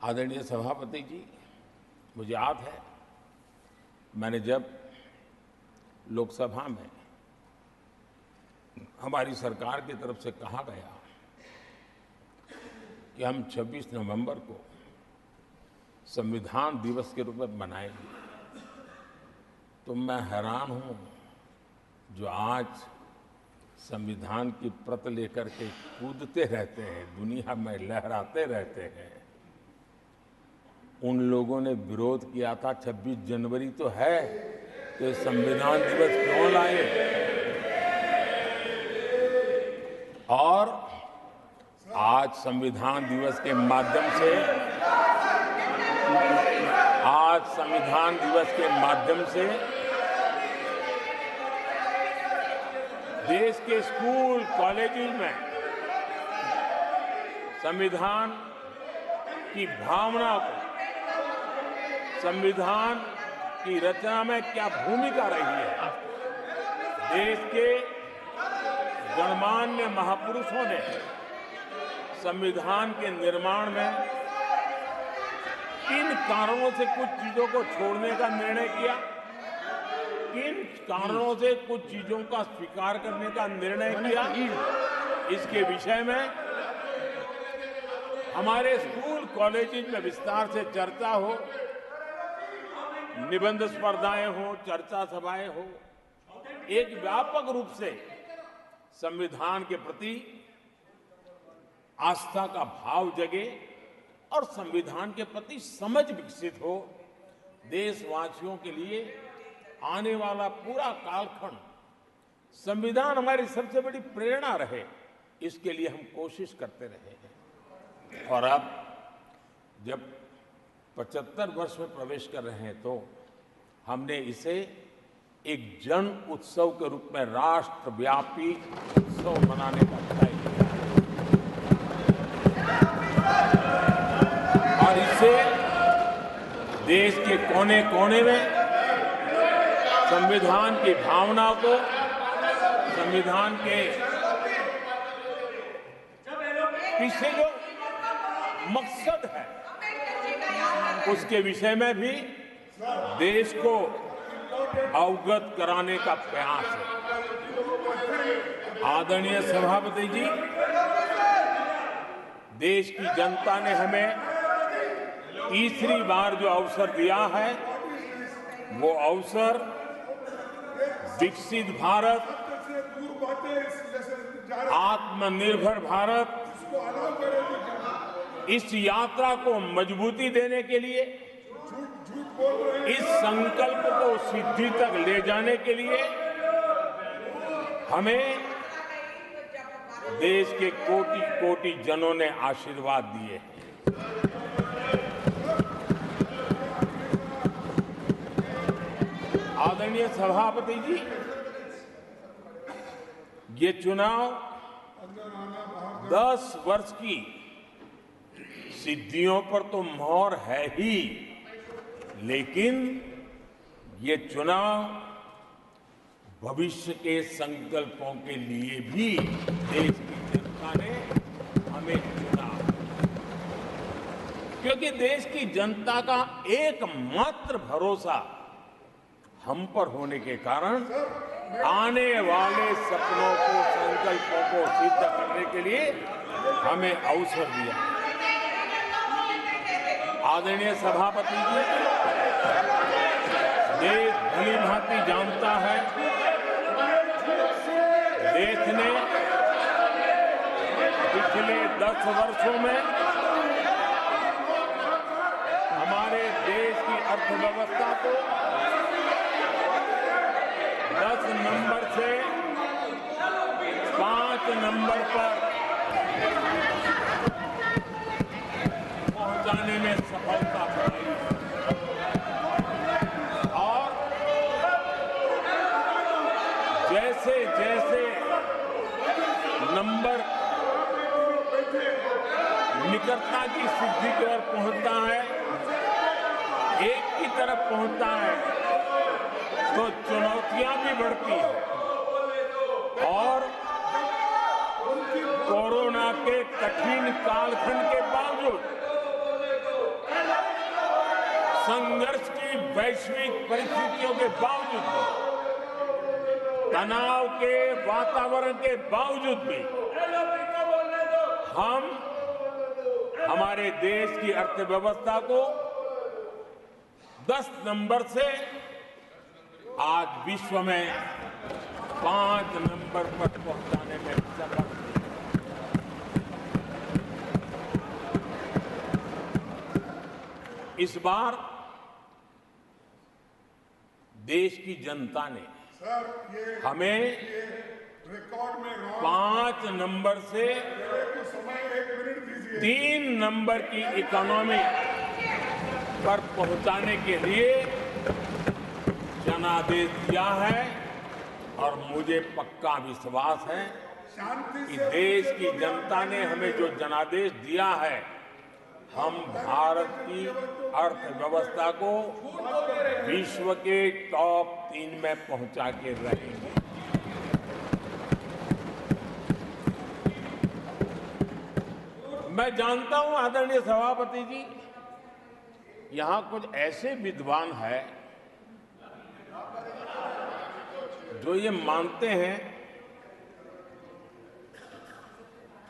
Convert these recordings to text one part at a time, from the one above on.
आदरणीय सभापति जी, मुझे याद है मैंने जब लोकसभा में हमारी सरकार की तरफ से कहा गया कि हम 26 नवंबर को संविधान दिवस के रूप में मनाएंगे, तो मैं हैरान हूं जो आज संविधान की प्रत लेकर के कूदते रहते हैं, दुनिया में लहराते रहते हैं। उन लोगों ने विरोध किया था 26 जनवरी तो है, तो संविधान दिवस क्यों लाए? और आज संविधान दिवस के माध्यम से देश के स्कूल कॉलेजेस में संविधान की भावना को, संविधान की रचना में क्या भूमिका रही है, देश के गणमान्य महापुरुषों ने संविधान के निर्माण में किन कारणों से कुछ चीजों को छोड़ने का निर्णय किया, किन कारणों से कुछ चीजों का स्वीकार करने का निर्णय किया, इसके विषय में हमारे स्कूल कॉलेजेस में विस्तार से चर्चा हो, निबंध स्पर्धाएं हो, चर्चा सभाएं हो, एक व्यापक रूप से संविधान के प्रति आस्था का भाव जगे और संविधान के प्रति समझ विकसित हो। देशवासियों के लिए आने वाला पूरा कालखंड संविधान हमारी सबसे बड़ी प्रेरणा रहे, इसके लिए हम कोशिश करते रहे हैं। और अब जब 75 वर्ष में प्रवेश कर रहे हैं तो हमने इसे एक जन उत्सव के रूप में राष्ट्रव्यापी उत्सव मनाने का तय किया और इससे देश के कोने कोने में संविधान की भावना को, संविधान के पीछे जो मकसद है उसके विषय में भी देश को अवगत कराने का प्रयास है। आदरणीय सभापति जी, देश की जनता ने हमें तीसरी बार जो अवसर दिया है, वो अवसर विकसित भारत, आत्मनिर्भर भारत, इस यात्रा को मजबूती देने के लिए, इस संकल्प को सिद्धि तक ले जाने के लिए हमें देश के कोटि कोटि जनों ने आशीर्वाद दिए हैं। आदरणीय सभापति जी, ये चुनाव 10 वर्ष की सिद्धियों पर तो मोहर है ही, लेकिन ये चुनाव भविष्य के संकल्पों के लिए भी देश की जनता ने हमें चुना, क्योंकि देश की जनता का एकमात्र भरोसा हम पर होने के कारण आने वाले सपनों को, संकल्पों को सिद्ध करने के लिए हमें अवसर दिया। आदरणीय सभापति जी, देश भली भांति जानता है, देश ने पिछले 10 वर्षों में हमारे देश की अर्थव्यवस्था को 10 नंबर से 5 नंबर पर पहुंचाने में सफलता पाई और जैसे जैसे नंबर निकटता की सिद्धि की ओर पहुंचता है, एक की तरफ पहुंचता है, तो चुनौतियां भी बढ़ती हैं और कोरोना के कठिन कालखंड के बावजूद संघर्ष की वैश्विक परिस्थितियों के बावजूद भी, तनाव के वातावरण के बावजूद भी हम हमारे देश की अर्थव्यवस्था को 10 नंबर से आज विश्व में 5 नंबर पर पहुंचाने में सफल हुए। इस बार देश की जनता ने हमें रिकॉर्ड में 5 नंबर से 3 नंबर की इकोनॉमी पर पहुंचाने के लिए जनादेश दिया है और मुझे पक्का विश्वास है कि देश की जनता ने हमें जो जनादेश दिया है, हम भारत की अर्थव्यवस्था को विश्व के टॉप 3 में पहुंचा के रहेंगे। मैं जानता हूं आदरणीय सभापति जी, यहां कुछ ऐसे विद्वान हैं जो ये मानते हैं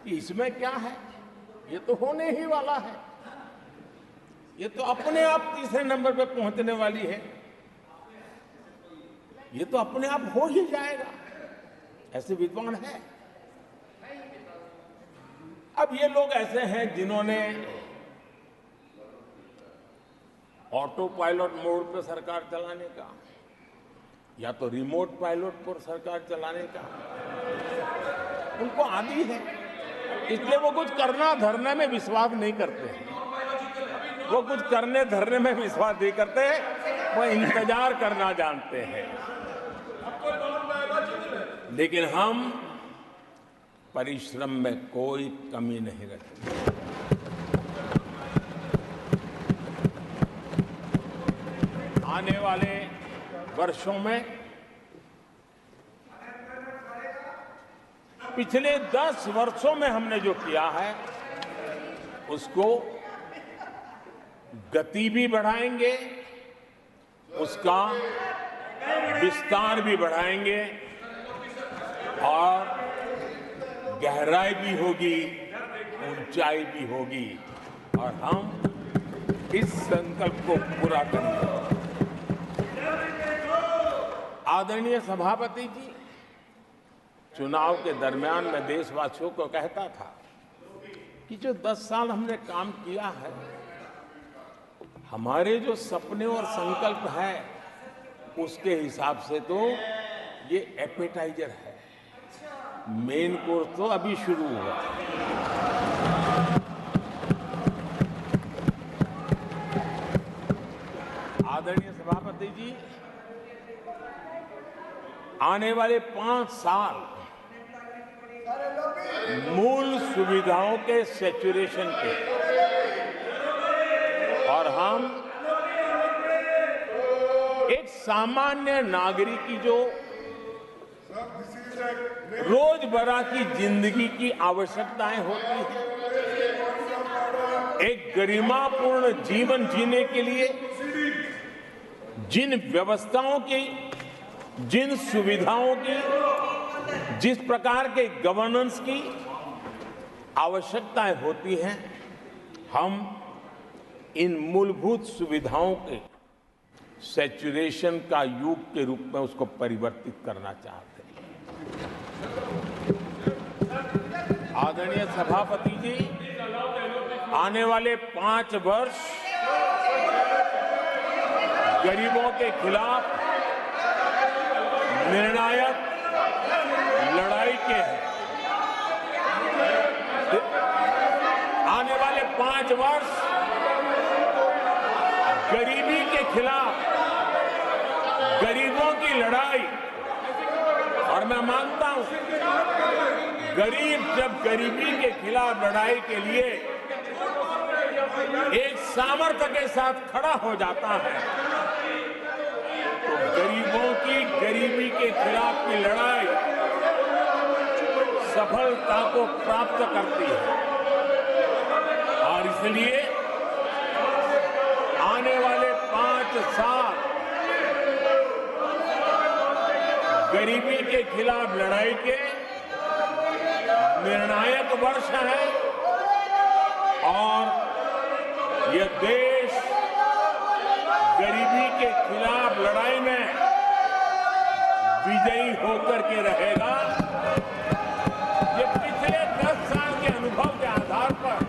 कि इसमें क्या है, ये तो होने ही वाला है, ये तो अपने आप तीसरे नंबर पे पहुंचने वाली है, ये तो अपने आप हो ही जाएगा, ऐसे विद्वान हैं। अब ये लोग ऐसे हैं जिन्होंने ऑटो पायलट मोड पर सरकार चलाने का या तो रिमोट पायलट पर सरकार चलाने का उनको आदी है, इसलिए वो कुछ करना धरने में विश्वास नहीं करते हैं। वो कुछ करने धरने में विश्वास नहीं करते, वो इंतजार करना जानते हैं। लेकिन हम परिश्रम में कोई कमी नहीं रखते। आने वाले वर्षों में पिछले 10 वर्षों में हमने जो किया है उसको गति भी बढ़ाएंगे, उसका विस्तार भी बढ़ाएंगे और गहराई भी होगी, ऊंचाई भी होगी और हम इस संकल्प को पूरा करेंगे। आदरणीय सभापति जी, चुनाव के दरमियान मैं देशवासियों को कहता था कि जो 10 साल हमने काम किया है, हमारे जो सपने और संकल्प है उसके हिसाब से तो ये एपेटाइजर है, मेन कोर्स तो अभी शुरू हुआ। आदरणीय सभापति जी, आने वाले 5 साल मूल सुविधाओं के सैचुरेशन के और हम एक सामान्य नागरिक की जो रोजमर्रा की जिंदगी की आवश्यकताएं होती हैं, एक गरिमापूर्ण जीवन जीने के लिए जिन व्यवस्थाओं की, जिन सुविधाओं की, जिस प्रकार के गवर्नेंस की आवश्यकताएं होती हैं, हम इन मूलभूत सुविधाओं के सैचुरेशन का युग के रूप में उसको परिवर्तित करना चाहते हैं। आदरणीय सभापति जी, आने वाले 5 वर्ष गरीबों के खिलाफ निर्णायक लड़ाई के हैं। आने वाले 5 वर्ष गरीबी के खिलाफ गरीबों की लड़ाई, और मैं मानता हूं गरीब जब गरीबी के खिलाफ लड़ाई के लिए एक सामर्थ्य के साथ खड़ा हो जाता है तो गरीबों की गरीबी के खिलाफ की लड़ाई सफलता को प्राप्त करती है। और इसलिए आने वाले गरीबी के खिलाफ लड़ाई के निर्णायक वर्ष है और यह देश गरीबी के खिलाफ लड़ाई में विजयी होकर के रहेगा। ये पिछले 10 साल के अनुभव के आधार पर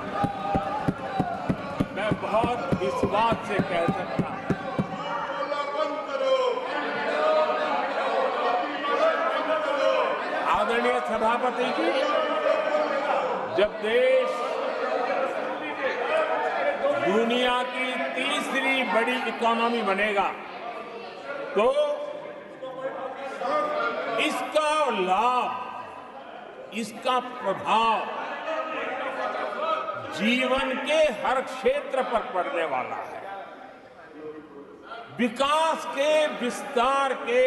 मैं बहुत विश्वास से कह सकता हूं। आदरणीय सभापति जी, जब देश दुनिया की तीसरी बड़ी इकोनॉमी बनेगा तो इसका लाभ, इसका प्रभाव जीवन के हर क्षेत्र पर पड़ने वाला है। विकास के विस्तार के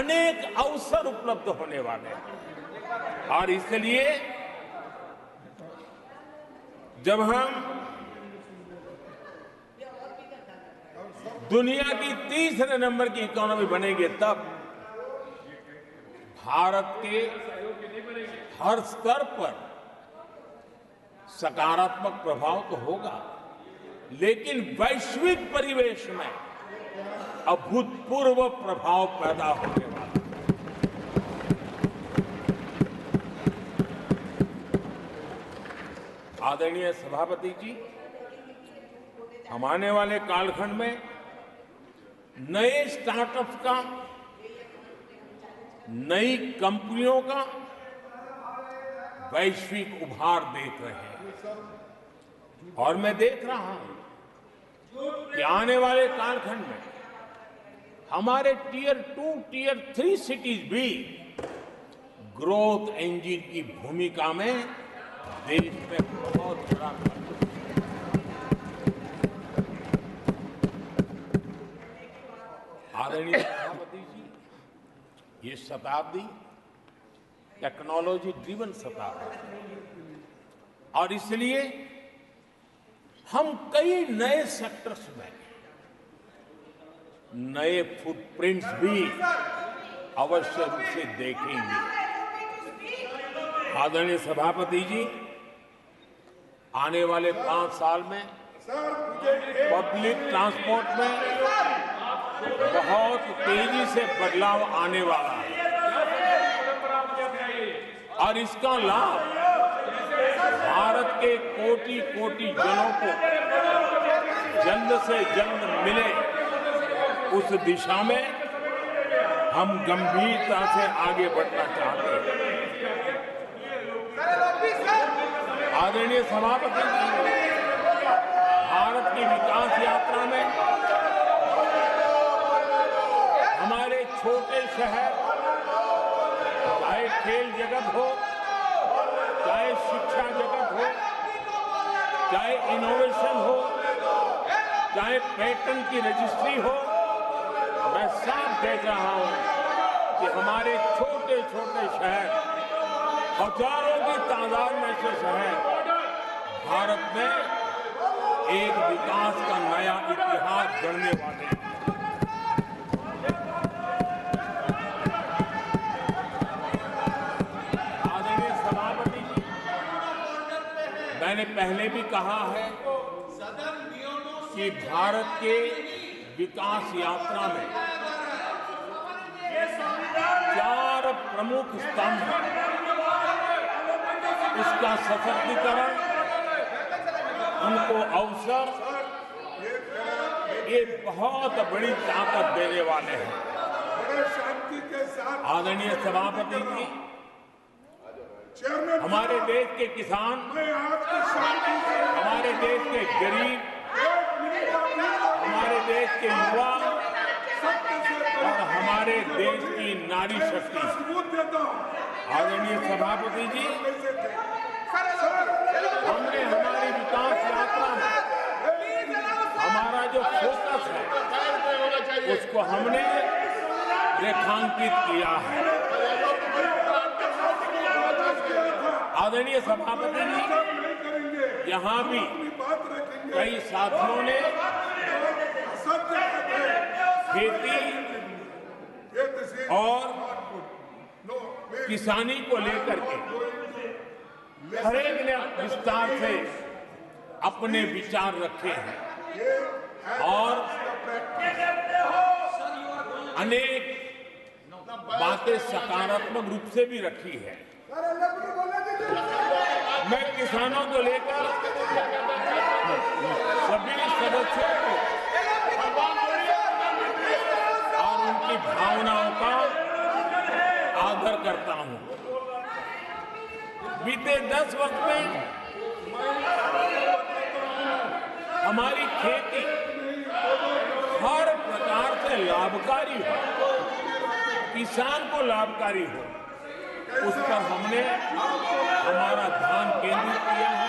अनेक अवसर उपलब्ध होने वाले हैं और इसलिए जब हम दुनिया की तीसरे नंबर की इकोनॉमी बनेंगे तब भारत के हर स्तर पर सकारात्मक प्रभाव तो होगा, लेकिन वैश्विक परिवेश में अभूतपूर्व प्रभाव पैदा होने वाला है। आदरणीय सभापति जी, हम आने वाले कालखंड में नए स्टार्टअप्स का, नई कंपनियों का वैश्विक उभार देख रहे हैं और मैं देख रहा हूं कि आने वाले कालखंड में हमारे टियर 2, टियर 3 सिटीज भी ग्रोथ इंजन की भूमिका में देश में बहुत बड़ा आदरणीय सभापति जी, ये शताब्दी टेक्नोलॉजी ड्रिवन शताब्दी और इसलिए हम कई नए सेक्टर्स में नए फुटप्रिंट्स भी अवश्य रूप से देखेंगे। आदरणीय सभापति जी, आने वाले 5 साल में पब्लिक ट्रांसपोर्ट में बहुत तेजी से बदलाव आने वाला है और इसका लाभ भारत के कोटि-कोटि जनों को जल्द से जल्द मिले, उस दिशा में हम गंभीरता से आगे बढ़ना चाहते हैं। आदरणीय सभापति जी, भारत की विकास यात्रा में हमारे छोटे शहर, चाहे खेल जगत हो, चाहे शिक्षा जगत हो, चाहे इनोवेशन हो, चाहे पेटेंट की रजिस्ट्री हो, मैं साफ देख रहा हूं कि हमारे छोटे छोटे शहर, हजारों की तादाद में से शहर भारत में एक विकास का नया इतिहास गढ़ने वाले हैं। आदरणीय सभापति जी, मैंने पहले भी कहा है कि भारत के विकास यात्रा में 4 प्रमुख स्तंभ हैं। उसका सशक्तिकरण, उनको अवसर, ये बहुत बड़ी ताकत देने वाले हैं। आदरणीय सभापति जी, हमारे देश के किसान, हमारे देश के गरीब, हमारे देश के युवा और हमारे देश की नारी शक्ति, आदरणीय सभापति जी, हमने हमारी विकास यात्रा में हमारा जो फोकस है उसको हमने रेखांकित किया है। आदरणीय सभापति जी, यहाँ भी कई साथियों ने खेती, और No, wait. किसानी को लेकर के हर एक ने विस्तार से अपने विचार रखे हैं और अनेक बातें सकारात्मक रूप से भी रखी है। मैं किसानों को लेकर सभी सदस्यों को और उनकी भावनाओं का आदर करता हूं। बीते 10 वर्ष में हमारी खेती हर प्रकार से लाभकारी हो, किसान को लाभकारी हो, उस पर हमने हमारा ध्यान केंद्रित किया है।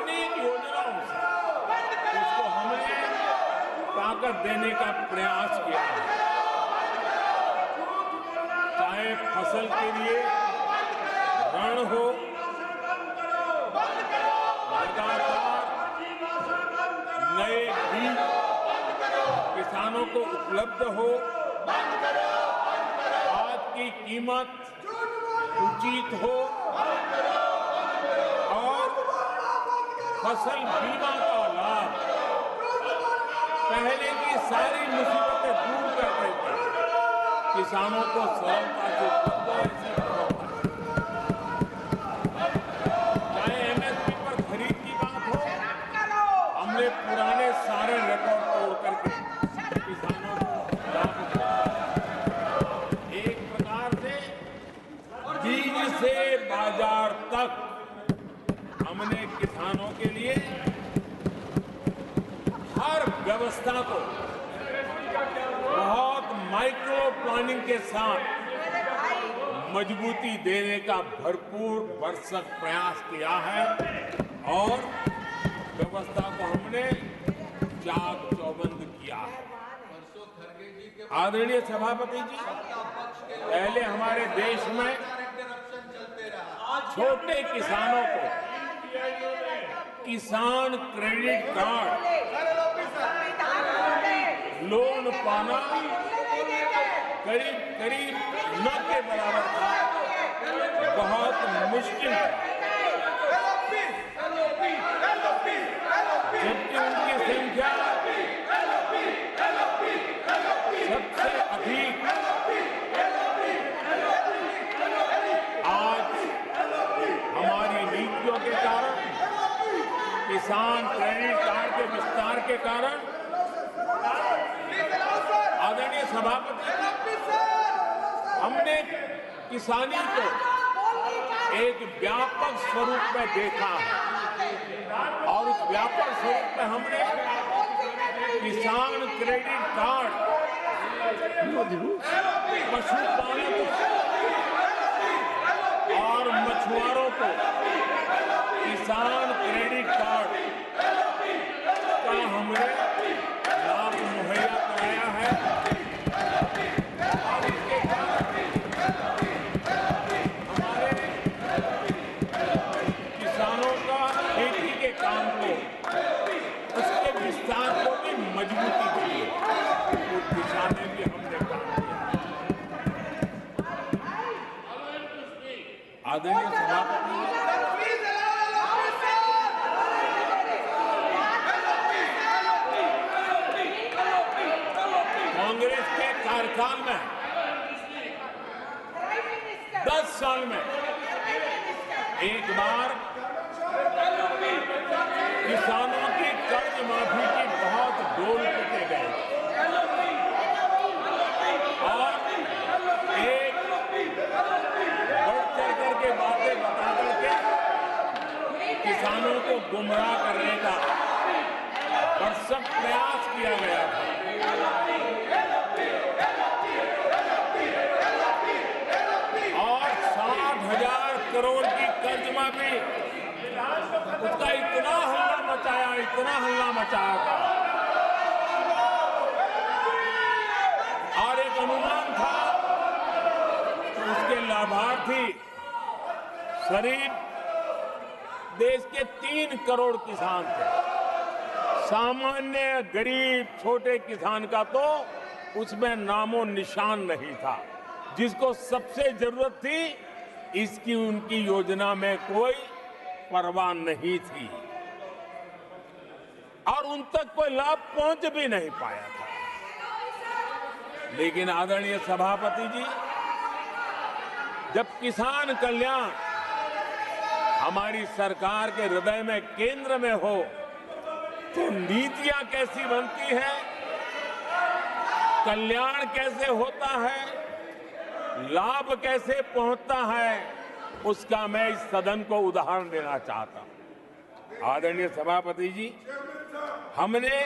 अनेक योजनाओं से उसको हमने ताकत देने का प्रयास किया है। चाहे फसल के लिए ऋण हो, लगातार नए बीज किसानों को उपलब्ध हो, आज की कीमत उचित हो और फसल बीमा का लाभ पहले की सारी मुसीबतें दूर कर देते किसानों को सरलता से उपलब्ध हो। चाहे एमएसपी पर खरीद की बात हो, हमने पुराने सारे रिकॉर्ड तोड़ करके किसानों को लाभ दिया। एक प्रकार से बीज से बाजार तक हमने किसानों के लिए हर व्यवस्था को बहुत माइक्रो प्लानिंग के साथ मजबूती देने का भरपूर भरसक प्रयास किया है और व्यवस्था को हमने चाक चौबंद किया है। आदरणीय सभापति जी, पहले हमारे देश में छोटे किसानों को किसान क्रेडिट कार्ड लोन पाना करीब करीब न के बराबर था, बहुत मुश्किल है। जबकि उनकी संख्या सबसे अधिक आज हमारी नीतियों के कारण, किसान क्रेडिट कार्ड के विस्तार के कारण, आदरणीय सभापति, हमने किसानी को एक व्यापक स्वरूप में देखा है और उस व्यापक स्वरूप में हमने किसान क्रेडिट कार्ड पशुपालकों और मछुआरों को किसान क्रेडिट कार्ड का हमने लाभ मुहैया कराया है और इसके कारण हमारे किसानों का खेती के काम को, उसके विस्तार को भी मजबूती दी है। उस दिशा में भी हमने काम किया। आदरणीय सभापति, कांग्रेस के कार्यकाल में 10 साल में एक बार किसानों की कर्ज माफी की बहुत डोल पीटे गए और एक बढ़ चढ़ करके बातें बता करके किसानों को गुमराह करने का भरसक प्रयास किया गया था। और 60,000 करोड़ की कर्ज माफी, उसका इतना हल्ला मचाया था और एक अनुमान था कि उसके लाभार्थी करीब देश के 3 करोड़ किसान थे। सामान्य गरीब छोटे किसान का तो उसमें नामो निशान नहीं था। जिसको सबसे जरूरत थी, इसकी उनकी योजना में कोई परवाह नहीं थी और उन तक कोई लाभ पहुंच भी नहीं पाया था। लेकिन आदरणीय सभापति जी, जब किसान कल्याण हमारी सरकार के हृदय में, केंद्र में हो, तो नीतियां कैसी बनती है, कल्याण कैसे होता है, लाभ कैसे पहुंचता है, उसका मैं इस सदन को उदाहरण देना चाहता हूं। आदरणीय सभापति जी, हमने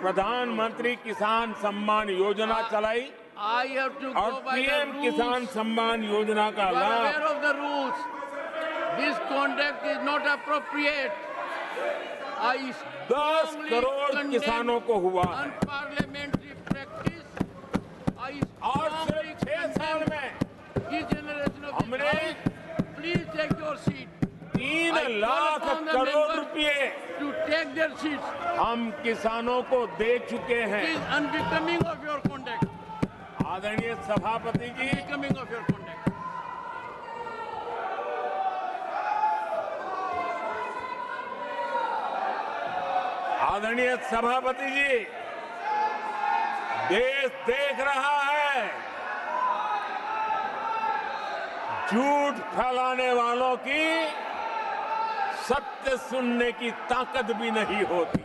प्रधानमंत्री किसान सम्मान योजना चलाई और पीएम किसान सम्मान योजना का लाभ। This conduct is not appropriate. 10 crore किसानों को हुआ Unparliamentary practice. और सिर्फ 6 साल में हमने Please take your seat. 3 lakh crore रुपए To take their seats. हम किसानों को दे चुके हैं। It is unbecoming of your conduct. आदरणीय सभापति जी, Unbecoming of your conduct. आदरणीय सभापति जी, देश देख रहा है, झूठ फैलाने वालों की सत्य सुनने की ताकत भी नहीं होती।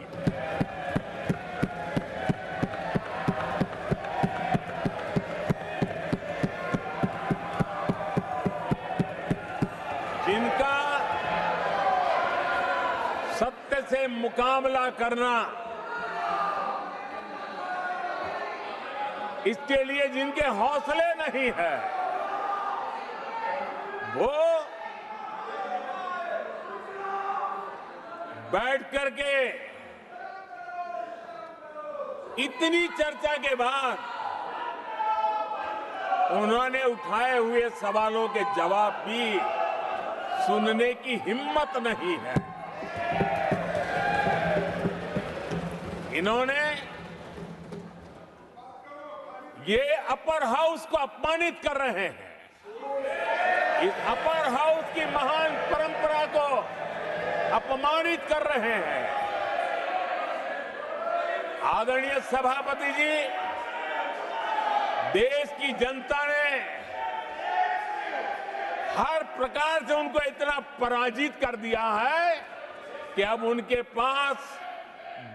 जिनका सत्य से मुकाबला करना, इसके लिए जिनके हौसले नहीं है, वो बैठ करके इतनी चर्चा के बाद उन्होंने उठाए हुए सवालों के जवाब भी सुनने की हिम्मत नहीं है। इन्होंने ये अपर हाउस को अपमानित कर रहे हैं। इस अपर हाउस की महान परंपरा को अपमानित कर रहे हैं। आदरणीय सभापति जी, देश की जनता ने हर प्रकार से उनको इतना पराजित कर दिया है कि अब उनके पास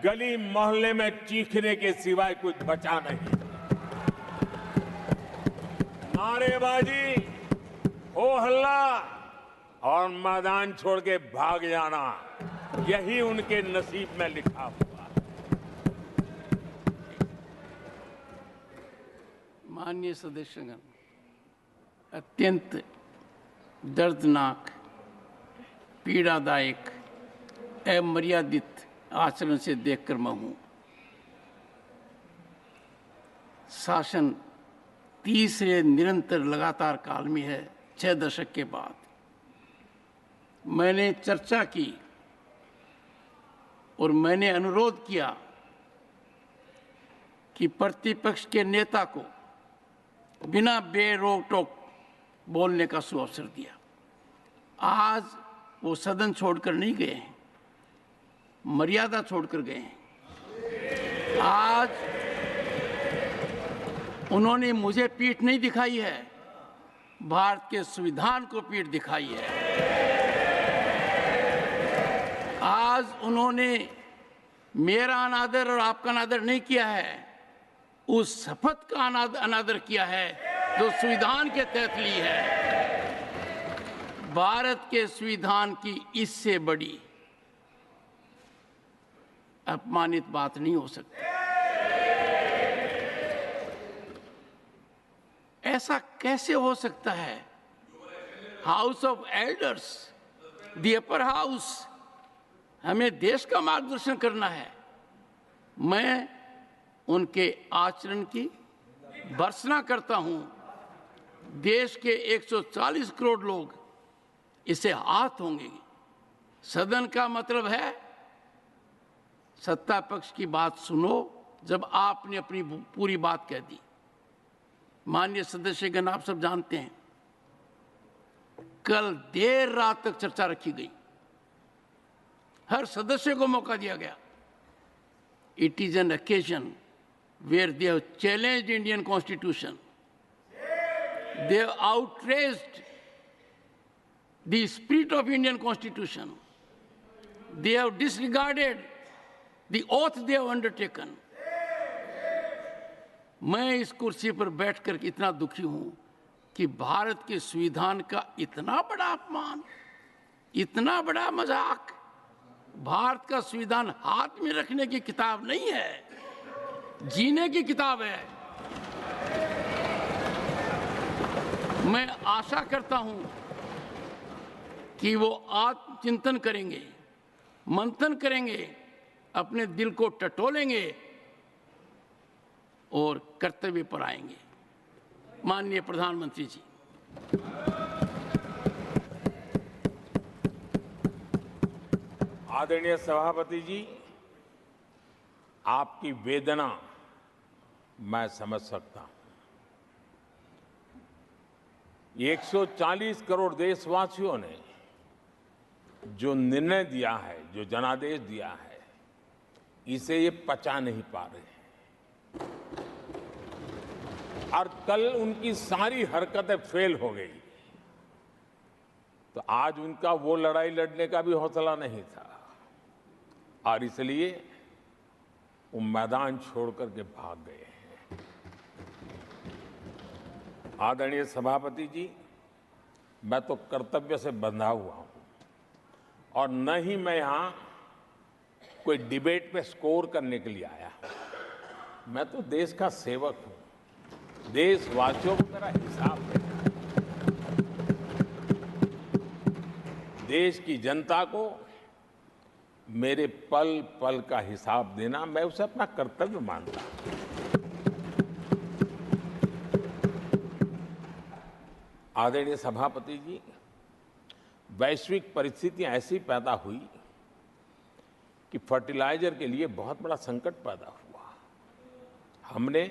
गली मोहल्ले में चीखने के सिवाय कुछ बचा नहीं। नारेबाजी, हो हल्ला और मैदान छोड़ के भाग जाना, यही उनके नसीब में लिखा हुआ है। माननीय सदस्यगण, अत्यंत दर्दनाक, पीड़ादायक, अमर्यादित आचरण से देखकर मैं हूं। शासन तीसरे निरंतर लगातार काल में है। 6 दशक के बाद मैंने चर्चा की और मैंने अनुरोध किया कि प्रतिपक्ष के नेता को बिना बेरोक टोक बोलने का सुअवसर दिया। आज वो सदन छोड़कर नहीं गए हैं, मर्यादा छोड़कर गए हैं। आज उन्होंने मुझे पीठ नहीं दिखाई है, भारत के संविधान को पीठ दिखाई है। आज उन्होंने मेरा अनादर और आपका अनादर नहीं किया है, उस शपथ का अनादर किया है जो संविधान के तहत ली है। भारत के संविधान की इससे बड़ी अपमानित बात नहीं हो सकती। ऐसा कैसे हो सकता है? House of elders, the upper house, हमें देश का मार्गदर्शन करना है। मैं उनके आचरण की भर्त्सना करता हूं। देश के 140 करोड़ लोग इसे हाथ होंगे। सदन का मतलब है सत्ता पक्ष की बात सुनो जब आपने अपनी पूरी बात कह दी। माननीय सदस्यगण, आप सब जानते हैं कल देर रात तक चर्चा रखी गई, हर सदस्य को मौका दिया गया। It is an occasion where they have challenged Indian Constitution. They have outraged the spirit of Indian Constitution. They have disregarded the oath they have undertaken. मैं इस कुर्सी पर बैठकर इतना दुखी हूं कि भारत के संविधान का इतना बड़ा अपमान, इतना बड़ा मजाक। भारत का संविधान हाथ में रखने की किताब नहीं है, जीने की किताब है। मैं आशा करता हूं कि वो आत्मचिंतन करेंगे, मंथन करेंगे, अपने दिल को टटोलेंगे और कर्तव्य पर आएंगे। माननीय प्रधानमंत्री जी, आदरणीय सभापति जी, आपकी वेदना मैं समझ सकता हूं। 140 करोड़ देशवासियों ने जो निर्णय दिया है, जो जनादेश दिया है, इसे ये पचा नहीं पा रहे हैं और कल उनकी सारी हरकतें फेल हो गई, तो आज उनका वो लड़ाई लड़ने का भी हौसला नहीं था और इसलिए वो मैदान छोड़ करके भाग गए हैं। आदरणीय सभापति जी, मैं तो कर्तव्य से बंधा हुआ हूं और न ही मैं यहां कोई डिबेट पे स्कोर करने के लिए आया हूं। मैं तो देश का सेवक हूं, देशवासियों को मेरा हिसाब देना है, देश की जनता को मेरे पल पल का हिसाब देना, मैं उसे अपना कर्तव्य मानता हूं। आदरणीय सभापति जी, वैश्विक परिस्थितियां ऐसी पैदा हुई कि फर्टिलाइजर के लिए बहुत बड़ा संकट पैदा हुआ। हमने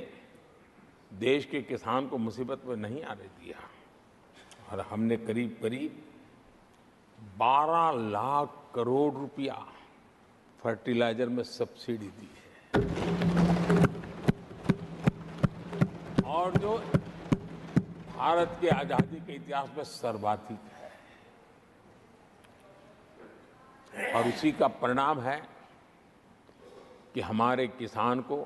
देश के किसान को मुसीबत में नहीं आने दिया और हमने करीब करीब 12 लाख करोड़ रुपया फर्टिलाइजर में सब्सिडी दी है और जो भारत के आजादी के इतिहास में सर्वाधिक है और उसी का परिणाम है कि हमारे किसान को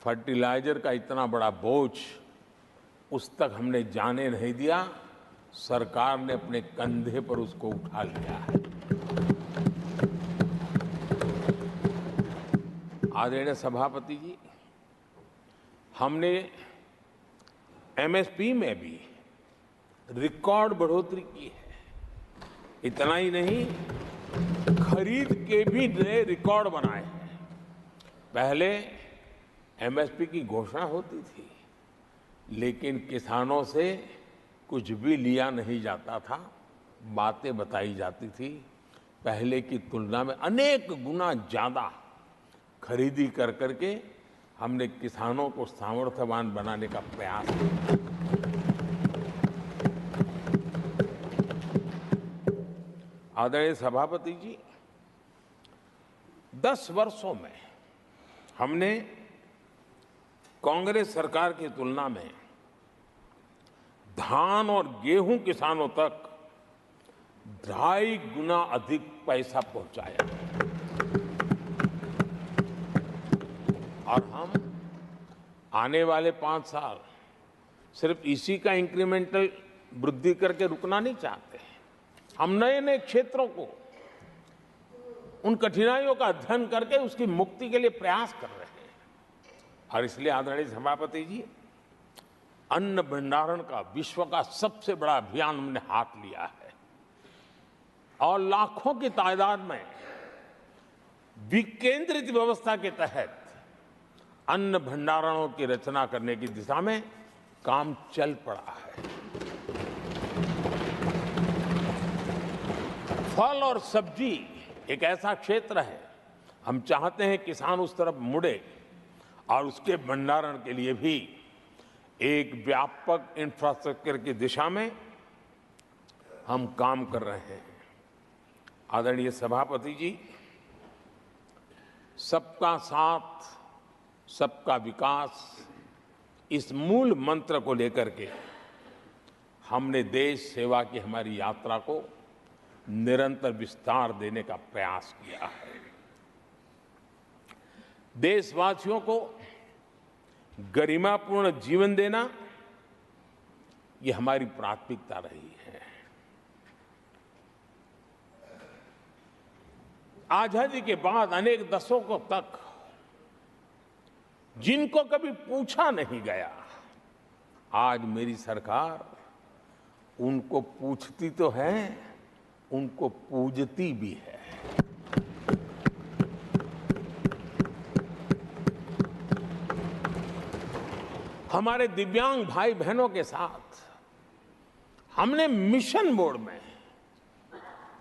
फर्टिलाइजर का इतना बड़ा बोझ उस तक हमने जाने नहीं दिया। सरकार ने अपने कंधे पर उसको उठा लिया है। आदरणीय सभापति जी, हमने एमएसपी में भी रिकॉर्ड बढ़ोतरी की है। इतना ही नहीं, खरीद के भी नए रिकॉर्ड बनाए हैं। पहले एमएसपी की घोषणा होती थी लेकिन किसानों से कुछ भी लिया नहीं जाता था, बातें बताई जाती थी। पहले की तुलना में अनेक गुना ज्यादा खरीदी कर करके हमने किसानों को सामर्थ्यवान बनाने का प्रयास किया। आदरणीय सभापति जी, 10 वर्षों में हमने कांग्रेस सरकार की तुलना में धान और गेहूं किसानों तक 2.5 गुना अधिक पैसा पहुंचाया और हम आने वाले 5 साल सिर्फ इसी का इंक्रीमेंटल वृद्धि करके रुकना नहीं चाहते। हम नए नए क्षेत्रों को, उन कठिनाइयों का अध्ययन करके उसकी मुक्ति के लिए प्रयास कर रहे हैं और इसलिए आदरणीय सभापति जी, अन्न भंडारण का विश्व का सबसे बड़ा अभियान हमने हाथ लिया है और लाखों की तादाद में विकेंद्रित व्यवस्था के तहत अन्न भंडारणों की रचना करने की दिशा में काम चल पड़ा है। फल और सब्जी एक ऐसा क्षेत्र है, हम चाहते हैं किसान उस तरफ मुड़े और उसके भंडारण के लिए भी एक व्यापक इंफ्रास्ट्रक्चर की दिशा में हम काम कर रहे हैं। आदरणीय सभापति जी, सबका साथ सबका विकास इस मूल मंत्र को लेकर के हमने देश सेवा की हमारी यात्रा को निरंतर विस्तार देने का प्रयास किया है। देशवासियों को गरिमापूर्ण जीवन देना ये हमारी प्राथमिकता रही है। आजादी के बाद अनेक दशकों तक जिनको कभी पूछा नहीं गया, आज मेरी सरकार उनको पूछती तो है, उनको पूजती भी है। हमारे दिव्यांग भाई बहनों के साथ हमने मिशन मोड में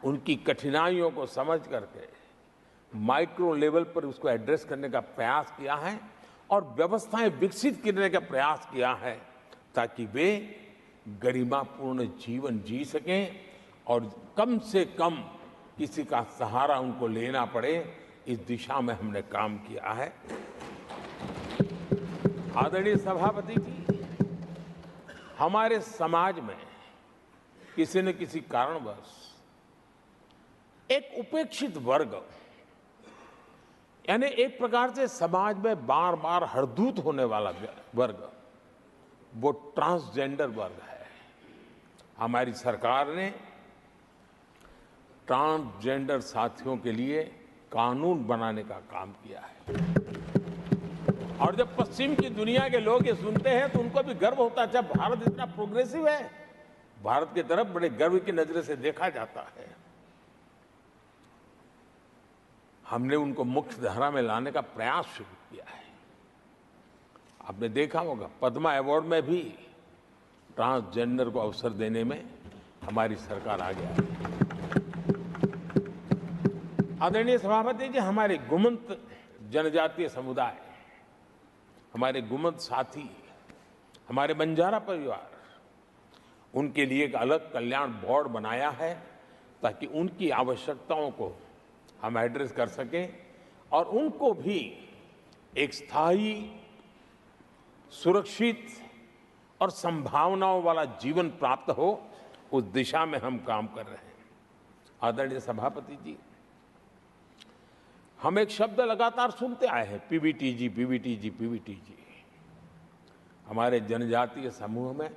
उनकी कठिनाइयों को समझ करके माइक्रो लेवल पर उसको एड्रेस करने का प्रयास किया है और व्यवस्थाएं विकसित करने का प्रयास किया है ताकि वे गरिमापूर्ण जीवन जी सकें और कम से कम किसी का सहारा उनको लेना पड़े, इस दिशा में हमने काम किया है। आदरणीय सभापति जी, हमारे समाज में किसी न किसी कारणवश एक उपेक्षित वर्ग, यानी एक प्रकार से समाज में बार बार हरदूत होने वाला वर्ग, वो ट्रांसजेंडर वर्ग है। हमारी सरकार ने ट्रांसजेंडर साथियों के लिए कानून बनाने का काम किया है और जब पश्चिम की दुनिया के लोग ये सुनते हैं तो उनको भी गर्व होता है, जब भारत इतना प्रोग्रेसिव है, भारत की तरफ बड़े गर्व की नजर से देखा जाता है। हमने उनको मुख्य धारा में लाने का प्रयास शुरू किया है। आपने देखा होगा पद्मा अवार्ड में भी ट्रांसजेंडर को अवसर देने में हमारी सरकार आगे आई है। आदरणीय सभापति जी, हमारे गुमंत जनजातीय समुदाय, हमारे गुमंत साथी, हमारे बंजारा परिवार, उनके लिए एक अलग कल्याण बोर्ड बनाया है ताकि उनकी आवश्यकताओं को हम एड्रेस कर सकें और उनको भी एक स्थायी, सुरक्षित और संभावनाओं वाला जीवन प्राप्त हो, उस दिशा में हम काम कर रहे हैं। आदरणीय सभापति जी, हम एक शब्द लगातार सुनते आए हैं, पीवीटीजी, पीवीटीजी, पीवीटीजी। हमारे जनजातीय समूह में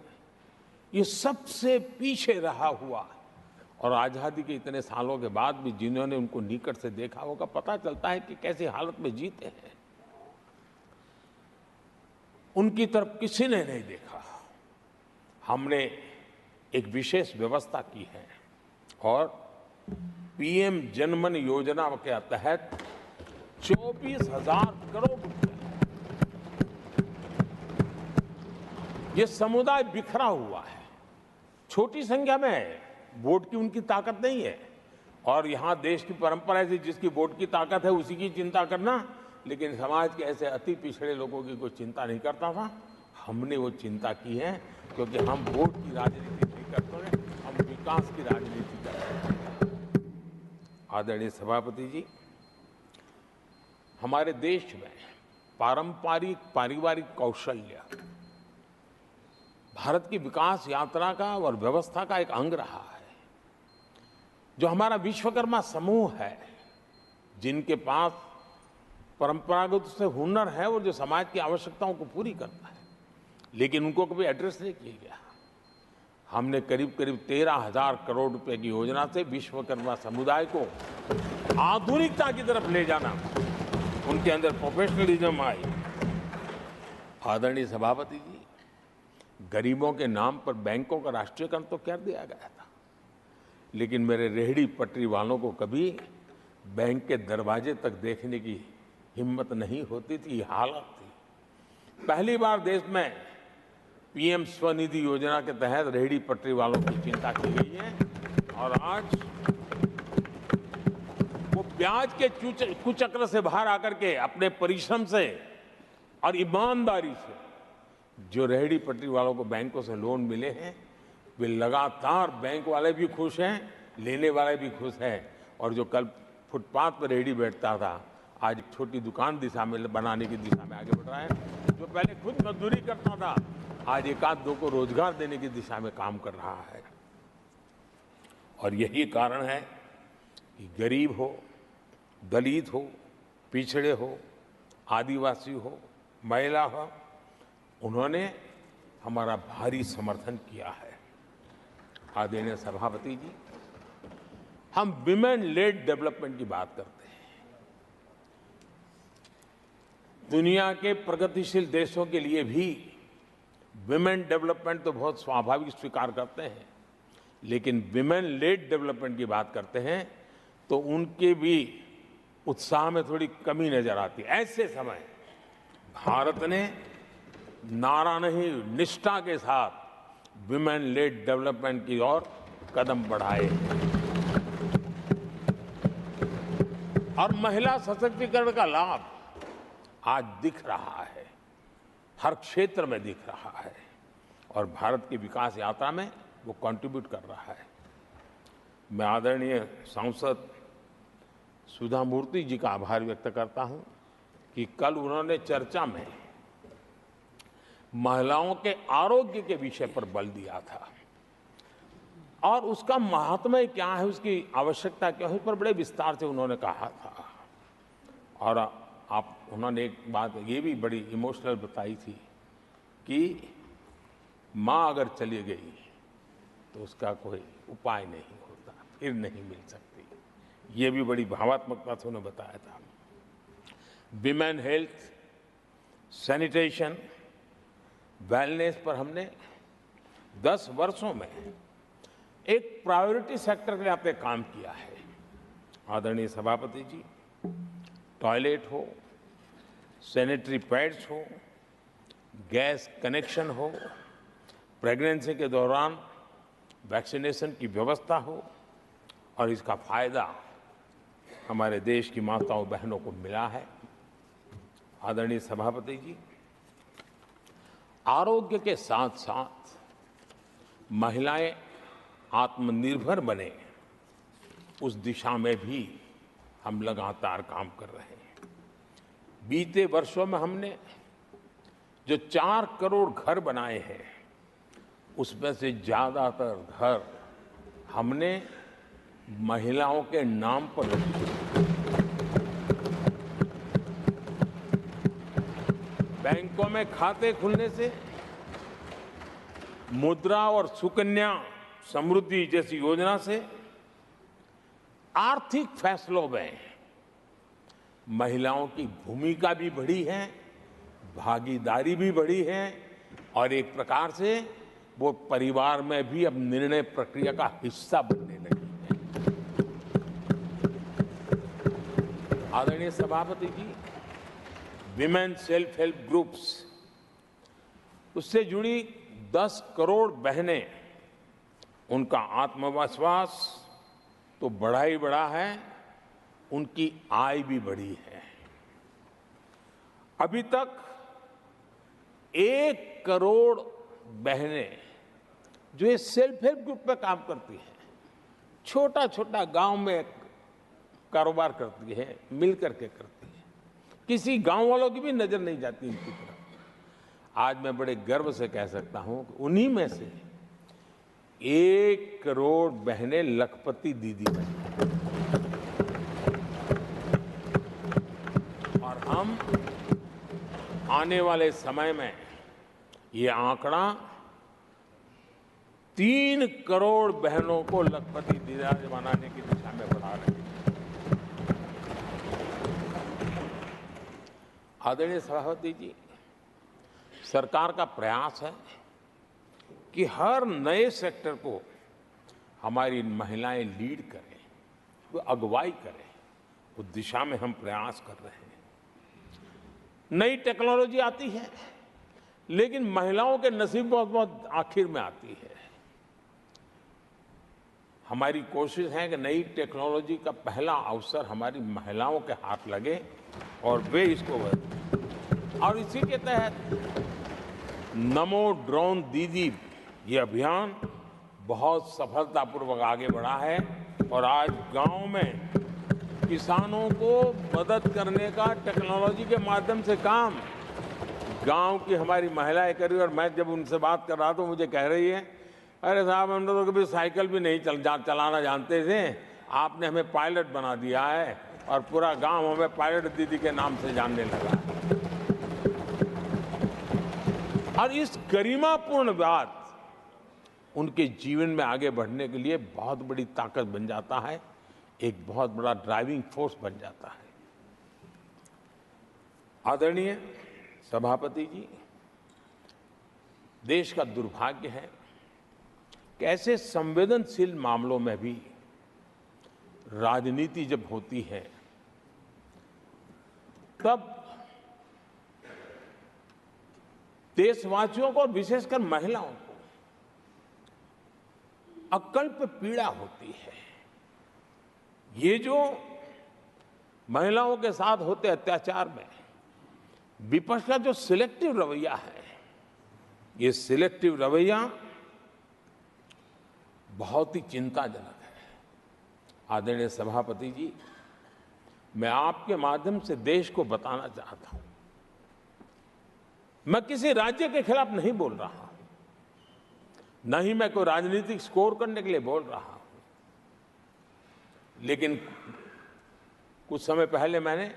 ये सबसे पीछे रहा हुआ और आजादी के इतने सालों के बाद भी जिन्होंने उनको निकट से देखा होगा, पता चलता है कि कैसी हालत में जीते हैं। उनकी तरफ किसी ने नहीं देखा। हमने एक विशेष व्यवस्था की है और पीएम जनमन योजना के तहत 24,000 करोड़ रुपए, ये समुदाय बिखरा हुआ है, छोटी संख्या में है, वोट की उनकी ताकत नहीं है और यहां देश की परंपरा है जिसकी वोट की ताकत है उसी की चिंता करना, लेकिन समाज के ऐसे अति पिछड़े लोगों की कोई चिंता नहीं करता था। हमने वो चिंता की है क्योंकि हम वोट की राजनीति नहीं करते हैं, हम विकास की राजनीति करते हैं। आदरणीय सभापति जी, हमारे देश में पारंपरिक पारिवारिक कौशल्य भारत की विकास यात्रा का और व्यवस्था का एक अंग रहा है। जो हमारा विश्वकर्मा समूह है, जिनके पास परंपरागत से हुनर है और जो समाज की आवश्यकताओं को पूरी करता है, लेकिन उनको कभी एड्रेस नहीं किया गया। हमने करीब करीब 13,000 करोड़ रुपए की योजना से विश्वकर्मा समुदाय को आधुनिकता की तरफ ले जाना, उनके अंदर प्रोफेशनलिज्म आई। आदरणीय सभापति जी, गरीबों के नाम पर बैंकों का राष्ट्रीयकरण तो कर दिया गया था, लेकिन मेरे रेहड़ी पटरी वालों को कभी बैंक के दरवाजे तक देखने की हिम्मत नहीं होती थी, हालत थी। पहली बार देश में पीएम स्वनिधि योजना के तहत रेहड़ी पटरी वालों की चिंता की गई है और आज वो ब्याज के कुचक्र से बाहर आकर के अपने परिश्रम से और ईमानदारी से जो रेहड़ी पटरी वालों को बैंकों से लोन मिले हैं, वे लगातार बैंक वाले भी खुश हैं, लेने वाले भी खुश हैं। और जो कल फुटपाथ पर रेहड़ी बैठता था, आज छोटी दुकान दिशा में बनाने की दिशा में आगे बढ़ रहा है। जो पहले खुद मजदूरी करता था, आज एक आध दो को रोजगार देने की दिशा में काम कर रहा है। और यही कारण है कि गरीब हो, दलित हो, पिछड़े हो, आदिवासी हो, महिला हो, उन्होंने हमारा भारी समर्थन किया है। आदरणीय सभापति जी, हम विमेन लेड डेवलपमेंट की बात करते हैं। दुनिया के प्रगतिशील देशों के लिए भी विमेन डेवलपमेंट तो बहुत स्वाभाविक स्वीकार करते हैं, लेकिन विमेन लेड डेवलपमेंट की बात करते हैं तो उनके भी उत्साह में थोड़ी कमी नजर आती है। ऐसे समय भारत ने नारा नहीं, निष्ठा के साथ विमेन लेड डेवलपमेंट की ओर कदम बढ़ाए और महिला सशक्तिकरण का लाभ आज दिख रहा है, हर क्षेत्र में दिख रहा है और भारत की विकास यात्रा में वो कंट्रीब्यूट कर रहा है। मैं आदरणीय सांसद सुधा मूर्ति जी का आभार व्यक्त करता हूं कि कल उन्होंने चर्चा में महिलाओं के आरोग्य के विषय पर बल दिया था और उसका महात्म्य क्या है, उसकी आवश्यकता क्या है, उस पर बड़े विस्तार से उन्होंने कहा था। और उन्होंने एक बात ये भी बड़ी इमोशनल बताई थी कि माँ अगर चली गई तो उसका कोई उपाय नहीं होता, फिर नहीं मिल सकती। ये भी बड़ी भावात्मकता से उन्होंने बताया था। विमेन हेल्थ, सैनिटेशन, वेलनेस पर हमने 10 वर्षों में एक प्रायोरिटी सेक्टर के लिए आपने काम किया है। आदरणीय सभापति जी, टॉयलेट हो, सैनिटरी पैड्स हो, गैस कनेक्शन हो, प्रेगनेंसी के दौरान वैक्सीनेशन की व्यवस्था हो और इसका फायदा हमारे देश की माताओं बहनों को मिला है। आदरणीय सभापति जी, आरोग्य के साथ साथ महिलाएं आत्मनिर्भर बने, उस दिशा में भी हम लगातार काम कर रहे हैं। बीते वर्षों में हमने जो 4 करोड़ घर बनाए हैं, उसमें से ज्यादातर घर हमने महिलाओं के नाम पर रखे। बैंकों में खाते खुलने से, मुद्रा और सुकन्या समृद्धि जैसी योजना से आर्थिक फैसलों में महिलाओं की भूमिका भी बढ़ी है, भागीदारी भी बढ़ी है और एक प्रकार से वो परिवार में भी अब निर्णय प्रक्रिया का हिस्सा बनने लगी है। आदरणीय सभापति जी, विमेन सेल्फ हेल्प ग्रुप्स, उससे जुड़ी 10 करोड़ बहनें, उनका आत्मविश्वास तो बढ़ा ही बढ़ा है, उनकी आय भी बढ़ी है। अभी तक 1 करोड़ बहनें जो ये सेल्फ हेल्प ग्रुप में काम करती हैं, छोटा छोटा गांव में कारोबार करती है, मिल करके करती है, किसी गांव वालों की भी नजर नहीं जाती इनकी तरफ। आज मैं बड़े गर्व से कह सकता हूं कि उन्हीं में से 1 करोड़ बहनें लखपति दीदी बनी और हम आने वाले समय में ये आंकड़ा 3 करोड़ बहनों को लखपति दीदी बनाने की दिशा में बढ़ा रहे हैं। आदरणीय सभापति जी, सरकार का प्रयास है कि हर नए सेक्टर को हमारी महिलाएं लीड करें, वो अगुवाई करें, उस दिशा में हम प्रयास कर रहे हैं। नई टेक्नोलॉजी आती है, लेकिन महिलाओं के नसीब बहुत बहुत आखिर में आती है। हमारी कोशिश है कि नई टेक्नोलॉजी का पहला अवसर हमारी महिलाओं के हाथ लगे और वे इसको और इसी के तहत नमो ड्रोन दीदी ये अभियान बहुत सफलतापूर्वक आगे बढ़ा है और आज गांव में किसानों को मदद करने का टेक्नोलॉजी के माध्यम से काम गांव की हमारी महिलाएं कर रही। और मैं जब उनसे बात कर रहा तो मुझे कह रही है, अरे साहब हम तो कभी साइकिल भी नहीं चलाना जानते थे, आपने हमें पायलट बना दिया है और पूरा गांव हमें पायलट दीदी के नाम से जानने लगा। और इस गरिमापूर्ण बात उनके जीवन में आगे बढ़ने के लिए बहुत बड़ी ताकत बन जाता है, एक बहुत बड़ा ड्राइविंग फोर्स बन जाता है। आदरणीय सभापति जी, देश का दुर्भाग्य है कि ऐसे संवेदनशील मामलों में भी राजनीति जब होती है तब देशवासियों को और विशेषकर महिलाओं को अकल्प पीड़ा होती है। ये जो महिलाओं के साथ होते अत्याचार में विपक्ष का जो सिलेक्टिव रवैया है, ये सिलेक्टिव रवैया बहुत ही चिंताजनक है। आदरणीय सभापति जी, मैं आपके माध्यम से देश को बताना चाहता हूं, मैं किसी राज्य के खिलाफ नहीं बोल रहा हूं, न ही मैं कोई राजनीतिक स्कोर करने के लिए बोल रहा हूं, लेकिन कुछ समय पहले मैंने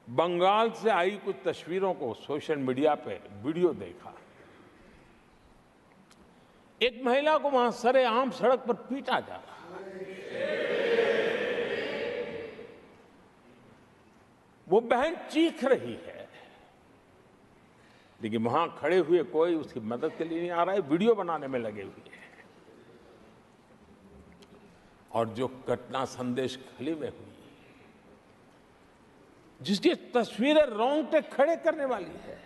बंगाल से आई कुछ तस्वीरों को सोशल मीडिया पे वीडियो देखा। एक महिला को वहां सरेआम सड़क पर पीटा जा रहा है। वो बहन चीख रही है, लेकिन वहां खड़े हुए कोई उसकी मदद के लिए नहीं आ रहा है, वीडियो बनाने में लगे हुए हैं। और जो घटना संदेश खली में हुई, जिसकी तस्वीरें रोंगटे खड़े करने वाली है,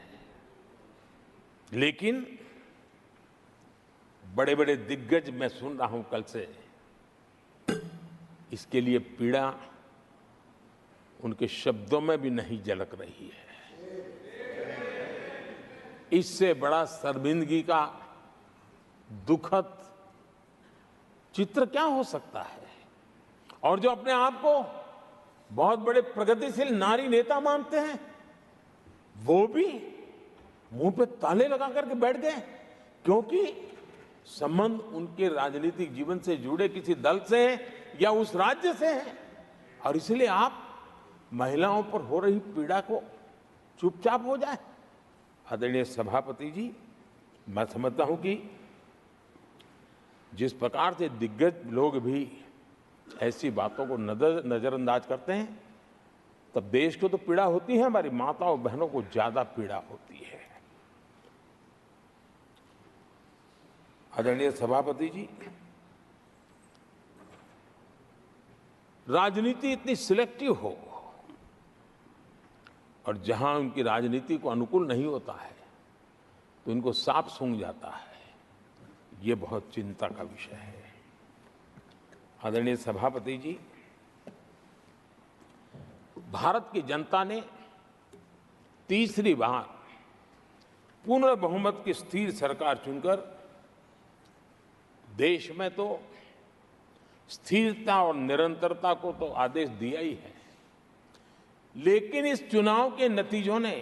लेकिन बड़े बड़े दिग्गज मैं सुन रहा हूं कल से, इसके लिए पीड़ा उनके शब्दों में भी नहीं झलक रही है। इससे बड़ा शर्मिंदगी का दुखद चित्र क्या हो सकता है। और जो अपने आप को बहुत बड़े प्रगतिशील नारी नेता मानते हैं, वो भी मुंह पे ताले लगा करके बैठ गए, क्योंकि संबंध उनके राजनीतिक जीवन से जुड़े किसी दल से है या उस राज्य से है। और इसलिए आप महिलाओं पर हो रही पीड़ा को चुपचाप हो जाए। आदरणीय सभापति जी, मैं समझता हूं कि जिस प्रकार से दिग्गज लोग भी ऐसी बातों को नजरअंदाज करते हैं, तब देश को तो पीड़ा होती है, हमारी माताओं बहनों को ज्यादा पीड़ा होती है। आदरणीय सभापति जी, राजनीति इतनी सिलेक्टिव हो और जहां उनकी राजनीति को अनुकूल नहीं होता है तो इनको सांप सूंघ जाता है, ये बहुत चिंता का विषय है। आदरणीय सभापति जी, भारत की जनता ने तीसरी बार पूर्ण बहुमत की स्थिर सरकार चुनकर देश में तो स्थिरता और निरंतरता को तो आदेश दिया ही है, लेकिन इस चुनाव के नतीजों ने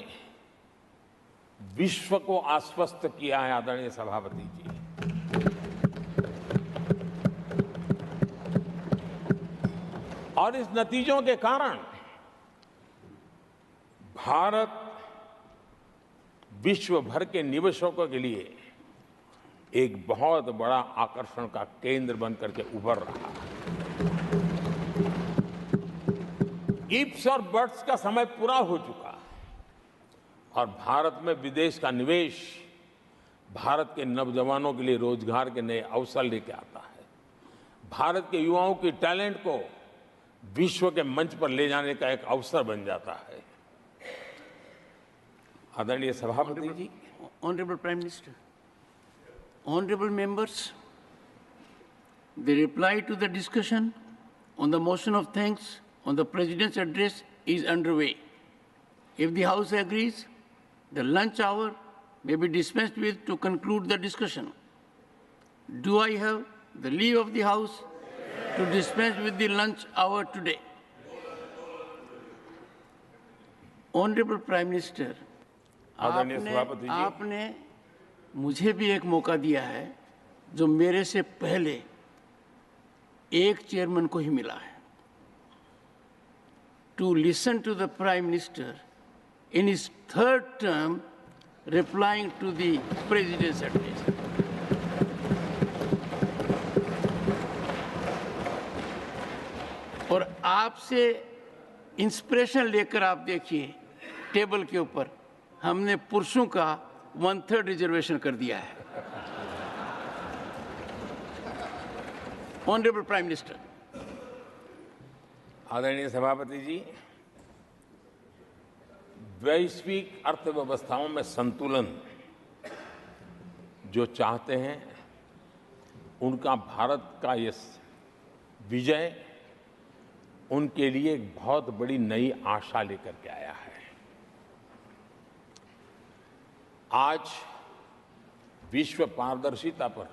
विश्व को आश्वस्त किया है। आदरणीय सभापति जी, और इस नतीजों के कारण भारत विश्व भर के निवेशकों के लिए एक बहुत बड़ा आकर्षण का केंद्र बनकर के उभर रहा है। इफ्स और बट्स का समय पूरा हो चुका है और भारत में विदेश का निवेश भारत के नौजवानों के लिए रोजगार के नए अवसर लेके आता है, भारत के युवाओं की टैलेंट को विश्व के मंच पर ले जाने का एक अवसर बन जाता है। आदरणीय सभापति ji, honourable prime minister, honorable members, the reply to the discussion on the motion of thanks on the President's address is underway. If the House agrees, the lunch hour may be dispensed with to conclude the discussion. Do I have the leave of the House to dispense with the lunch hour today? Honorable Prime Minister, आदरणीय सभापति जी। आपने मुझे भी एक मौका दिया है जो मेरे से पहले एक चेयरमैन को ही मिला है, to listen to the Prime Minister in his third term replying to the President's address. और आपसे इंस्पिरेशन लेकर आप देखिए, टेबल के ऊपर हमने पुरुषों का 1/3 रिजर्वेशन कर दिया है। ऑनरेबल प्राइम मिनिस्टर, आदरणीय सभापति जी, वैश्विक अर्थव्यवस्थाओं में संतुलन जो चाहते हैं, उनका भारत का ये विजय उनके लिए एक बहुत बड़ी नई आशा लेकर के आया है। आज विश्व पारदर्शिता पर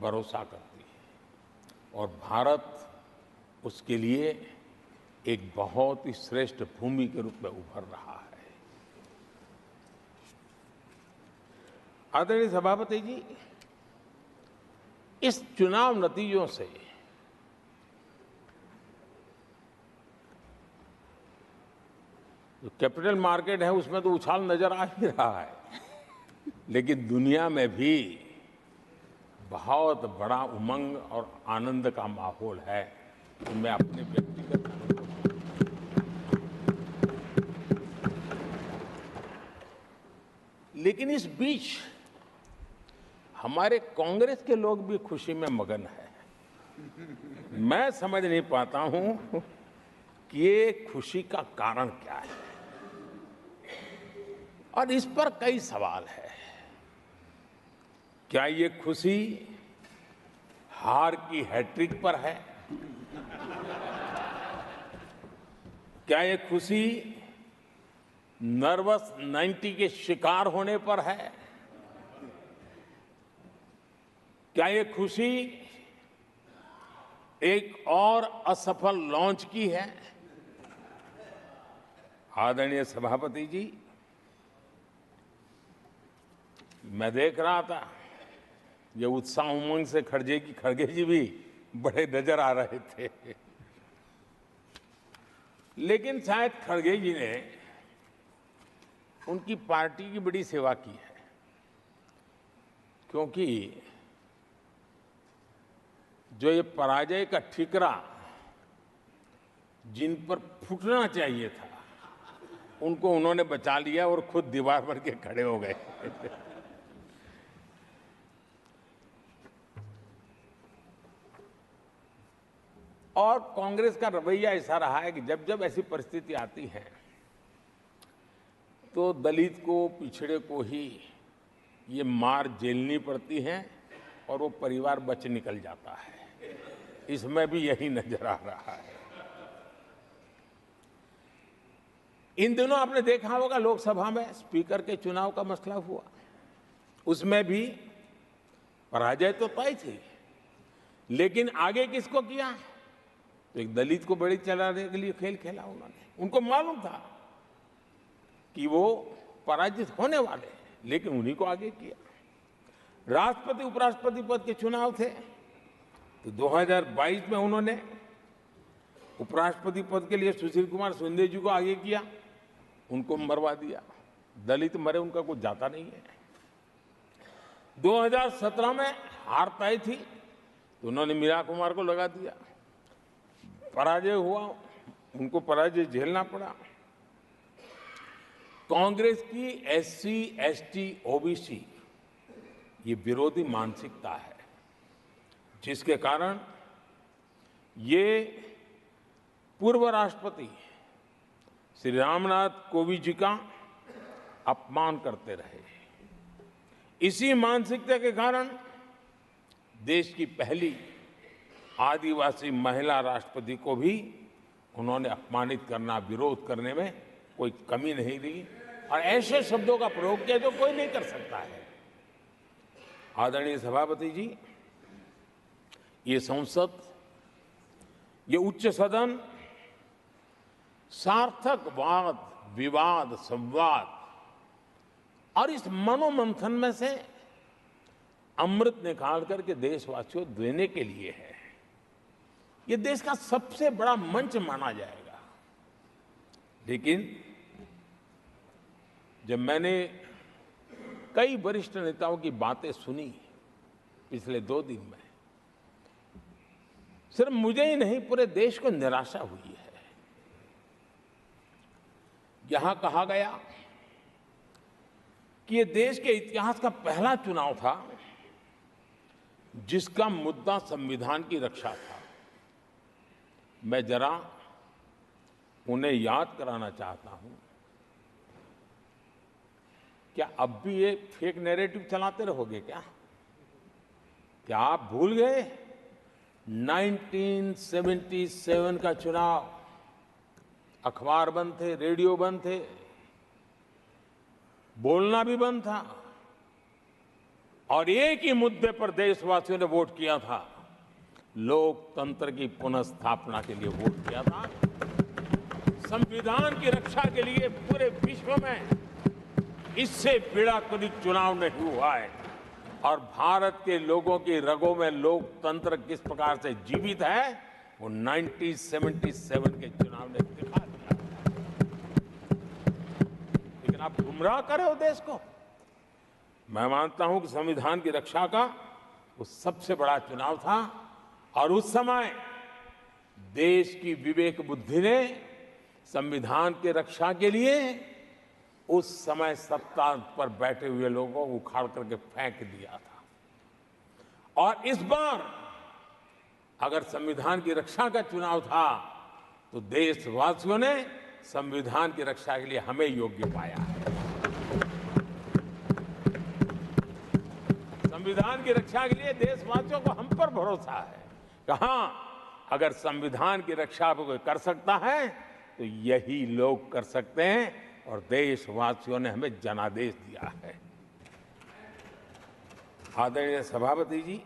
भरोसा करती है और भारत उसके लिए एक बहुत ही श्रेष्ठ भूमि के रूप में उभर रहा है। आदरणीय सभापति जी, इस चुनाव नतीजों से जो कैपिटल मार्केट है उसमें तो उछाल नजर आ ही रहा है, लेकिन दुनिया में भी बहुत बड़ा उमंग और आनंद का माहौल है। तो मैं अपने व्यक्तिगत लेकिन इस बीच हमारे कांग्रेस के लोग भी खुशी में मगन हैं। मैं समझ नहीं पाता हूं कि ये खुशी का कारण क्या है, और इस पर कई सवाल है। क्या ये खुशी हार की हैट्रिक पर है? क्या ये खुशी नर्वस 90 के शिकार होने पर है? क्या ये खुशी एक और असफल लॉन्च की है? आदरणीय सभापति जी, मैं देख रहा था ये उत्साह उमंग से खड़गे जी भी बड़े नजर आ रहे थे, लेकिन शायद खड़गे जी ने उनकी पार्टी की बड़ी सेवा की है, क्योंकि जो ये पराजय का ठिकरा जिन पर फूटना चाहिए था, उनको उन्होंने बचा लिया और खुद दीवार पर के खड़े हो गए। और कांग्रेस का रवैया ऐसा रहा है कि जब जब ऐसी परिस्थिति आती है तो दलित को, पिछड़े को ही ये मार झेलनी पड़ती है और वो परिवार बच निकल जाता है। इसमें भी यही नजर आ रहा है। इन दिनों आपने देखा होगा लोकसभा में स्पीकर के चुनाव का मसला हुआ, उसमें भी पराजय तो तय थी, लेकिन आगे किसको किया? तो एक दलित को बड़ी चलाने के लिए खेल खेला उन्होंने। उनको मालूम था कि वो पराजित होने वाले, लेकिन उन्हीं को आगे किया। राष्ट्रपति उपराष्ट्रपति पद के चुनाव थे तो 2022 में उन्होंने उपराष्ट्रपति पद के लिए सुशील कुमार शिंदे जी को आगे किया, उनको मरवा दिया। दलित मरे, उनका कुछ जाता नहीं है। 2017 में हार तय थी तो उन्होंने मीरा कुमार को लगा दिया। पराजय हुआ, उनको पराजय झेलना पड़ा। कांग्रेस की एससी, एसटी, ओबीसी ये विरोधी मानसिकता है, जिसके कारण ये पूर्व राष्ट्रपति श्री रामनाथ कोविंद जी का अपमान करते रहे। इसी मानसिकता के कारण देश की पहली आदिवासी महिला राष्ट्रपति को भी उन्होंने अपमानित करना, विरोध करने में कोई कमी नहीं रही और ऐसे शब्दों का प्रयोग किया जो कोई नहीं कर सकता है। आदरणीय सभापति जी, ये संसद, ये उच्च सदन सार्थक वाद विवाद संवाद और इस मनोमंथन में से अमृत निकाल करके देशवासियों देने के लिए है। ये देश का सबसे बड़ा मंच माना जाएगा। लेकिन जब मैंने कई वरिष्ठ नेताओं की बातें सुनी पिछले 2 दिन में, सिर्फ मुझे ही नहीं पूरे देश को निराशा हुई है। यहां कहा गया कि ये देश के इतिहास का पहला चुनाव था जिसका मुद्दा संविधान की रक्षा था। मैं जरा उन्हें याद कराना चाहता हूं, क्या अब भी ये फेक नैरेटिव चलाते रहोगे क्या आप भूल गए 1977 का चुनाव? अखबार बंद थे, रेडियो बंद थे, बोलना भी बंद था और एक ही मुद्दे पर देशवासियों ने वोट किया था, लोकतंत्र की पुनर्स्थापना के लिए वोट किया था। संविधान की रक्षा के लिए पूरे विश्व में इससे बड़ा कोई चुनाव नहीं हुआ है और भारत के लोगों की रगों में लोकतंत्र किस प्रकार से जीवित है वो 1977 के चुनाव ने दिखा दिया। लेकिन आप गुमराह करे हो देश को। मैं मानता हूं कि संविधान की रक्षा का वो सबसे बड़ा चुनाव था और उस समय देश की विवेक बुद्धि ने संविधान की रक्षा के लिए उस समय सत्ता पर बैठे हुए लोगों को उखाड़ करके फेंक दिया था। और इस बार अगर संविधान की रक्षा का चुनाव था तो देशवासियों ने संविधान की रक्षा के लिए हमें योग्य पाया है। संविधान की रक्षा के लिए देशवासियों को हम पर भरोसा है। कहां अगर संविधान की रक्षा कोई कर सकता है तो यही लोग कर सकते हैं और देशवासियों ने हमें जनादेश दिया है। आदरणीय सभापति जी,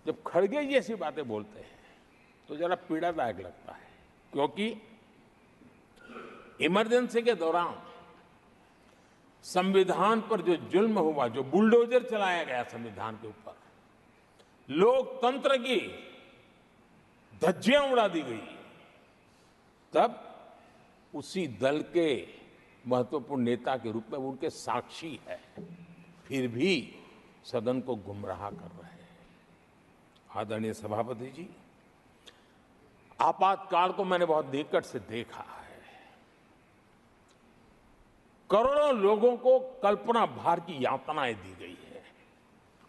जब खड़गे जी ऐसी बातें बोलते हैं तो जरा पीड़ादायक लगता है, क्योंकि इमरजेंसी के दौरान संविधान पर जो जुल्म हुआ, जो बुलडोजर चलाया गया संविधान के ऊपर, लोकतंत्र की धज्जियां उड़ा दी गई, तब उसी दल के महत्वपूर्ण नेता के रूप में वो उनके साक्षी है, फिर भी सदन को गुमराह कर रहे हैं। आदरणीय सभापति जी, आपातकाल को मैंने बहुत निकट से देखा है। करोड़ों लोगों को कल्पना भार की यातनाएं दी गई है,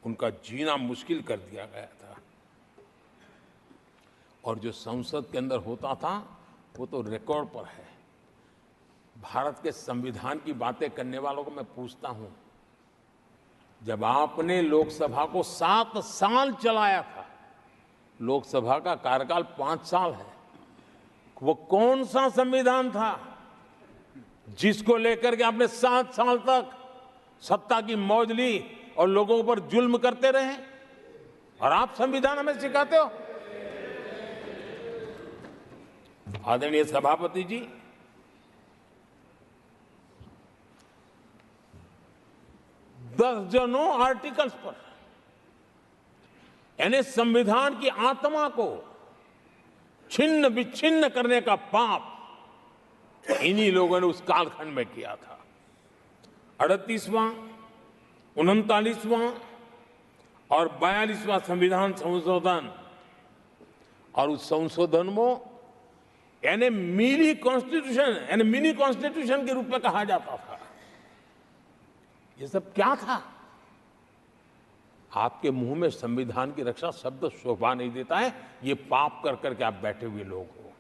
उनका जीना मुश्किल कर दिया गया था और जो संसद के अंदर होता था वो तो रिकॉर्ड पर है। भारत के संविधान की बातें करने वालों को मैं पूछता हूं, जब आपने लोकसभा को 7 साल चलाया था, लोकसभा का कार्यकाल 5 साल है, वो कौन सा संविधान था जिसको लेकर के आपने 7 साल तक सत्ता की मौज ली और लोगों पर जुल्म करते रहे? और आप संविधान हमें सिखाते हो? आदरणीय सभापति जी, दर्जनों आर्टिकल्स पर, यानी संविधान की आत्मा को छिन्न विच्छिन्न करने का पाप इन्हीं लोगों ने उस कालखंड में किया था। 38वां, 39वां और 42वां संविधान संशोधन, और उस संशोधन में यानी मिनी कॉन्स्टिट्यूशन, यानी मिनी कॉन्स्टिट्यूशन के रूप में कहा जाता था। ये सब क्या था? आपके मुंह में संविधान की रक्षा शब्द शोभा नहीं देता है। ये पाप कर करके आप बैठे हुए लोग हो।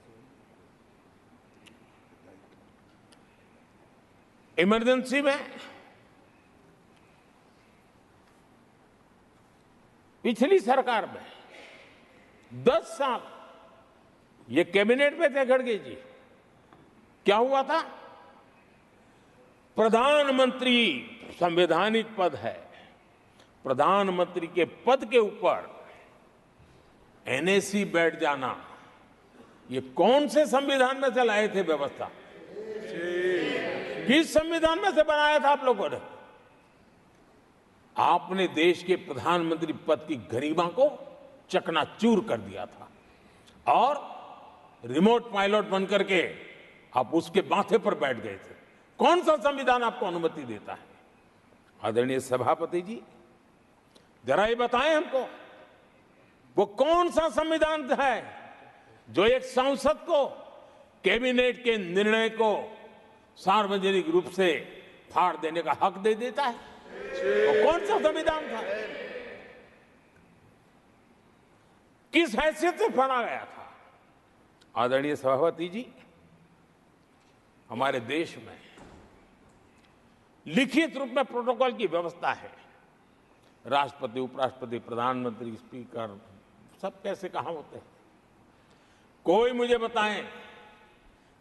इमरजेंसी में पिछली सरकार में 10 साल ये कैबिनेट में थे खड़गे जी। क्या हुआ था? प्रधानमंत्री संवैधानिक पद है, प्रधानमंत्री के पद के ऊपर एनएसी बैठ जाना, ये कौन से संविधान में से लाए थे व्यवस्था? किस संविधान में से बनाया था आप लोगों ने? आपने देश के प्रधानमंत्री पद की गरिमा को चकनाचूर कर दिया था और रिमोट पायलट बनकर के आप उसके माथे पर बैठ गए थे। कौन सा संविधान आपको अनुमति देता है? आदरणीय सभापति जी, जरा ये बताएं हमको, वो कौन सा संविधान है जो एक सांसद को कैबिनेट के निर्णय को सार्वजनिक रूप से फाड़ देने का हक दे देता है? वो कौन सा संविधान था? किस हैसियत से फाड़ा गया था? आदरणीय सभापति जी, हमारे देश में लिखित रूप में प्रोटोकॉल की व्यवस्था है। राष्ट्रपति, उपराष्ट्रपति, प्रधानमंत्री, स्पीकर सब कैसे कहां होते हैं? कोई मुझे बताएं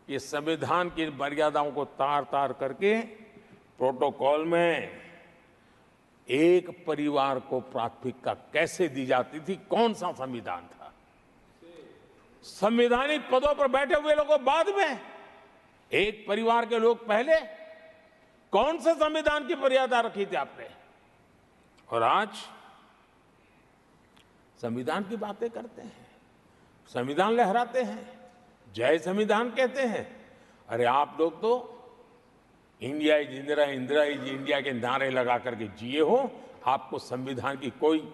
कि संविधान की मर्यादाओं को तार तार करके प्रोटोकॉल में एक परिवार को प्राथमिकता कैसे दी जाती थी? कौन सा संविधान था? संवैधानिक पदों पर बैठे हुए लोगों बाद में, एक परिवार के लोग पहले। कौन से संविधान की मर्यादा रखी थी आपने? और आज संविधान की बातें करते हैं, संविधान लहराते हैं, जय संविधान कहते हैं। अरे आप लोग तो India is Indira, Indira is India के नारे लगा करके जिए हो। आपको संविधान की कोई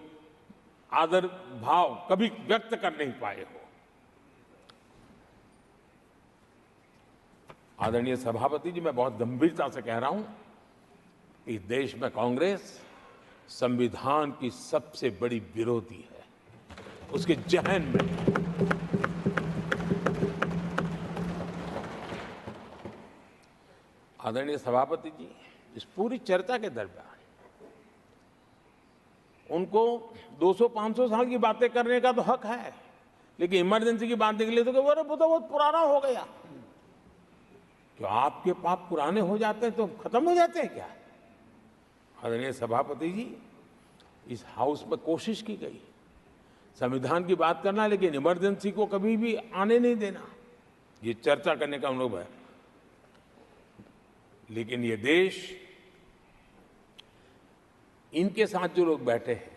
आदर भाव कभी व्यक्त कर नहीं पाए हो। आदरणीय सभापति जी, मैं बहुत गंभीरता से कह रहा हूं, इस देश में कांग्रेस संविधान की सबसे बड़ी विरोधी है। उसके जहन में आदरणीय सभापति जी, इस पूरी चर्चा के दरमियान उनको 200-500 साल की बातें करने का तो हक है, लेकिन इमरजेंसी की बात निकले तो वो तो बहुत पुराना हो गया। तो आपके पाप पुराने हो जाते हैं तो खत्म हो जाते हैं क्या? आदरणीय सभापति जी, इस हाउस में कोशिश की गई संविधान की बात करना, लेकिन इमरजेंसी को कभी भी आने नहीं देना, ये चर्चा करने का अनुभव है। लेकिन ये देश, इनके साथ जो लोग बैठे हैं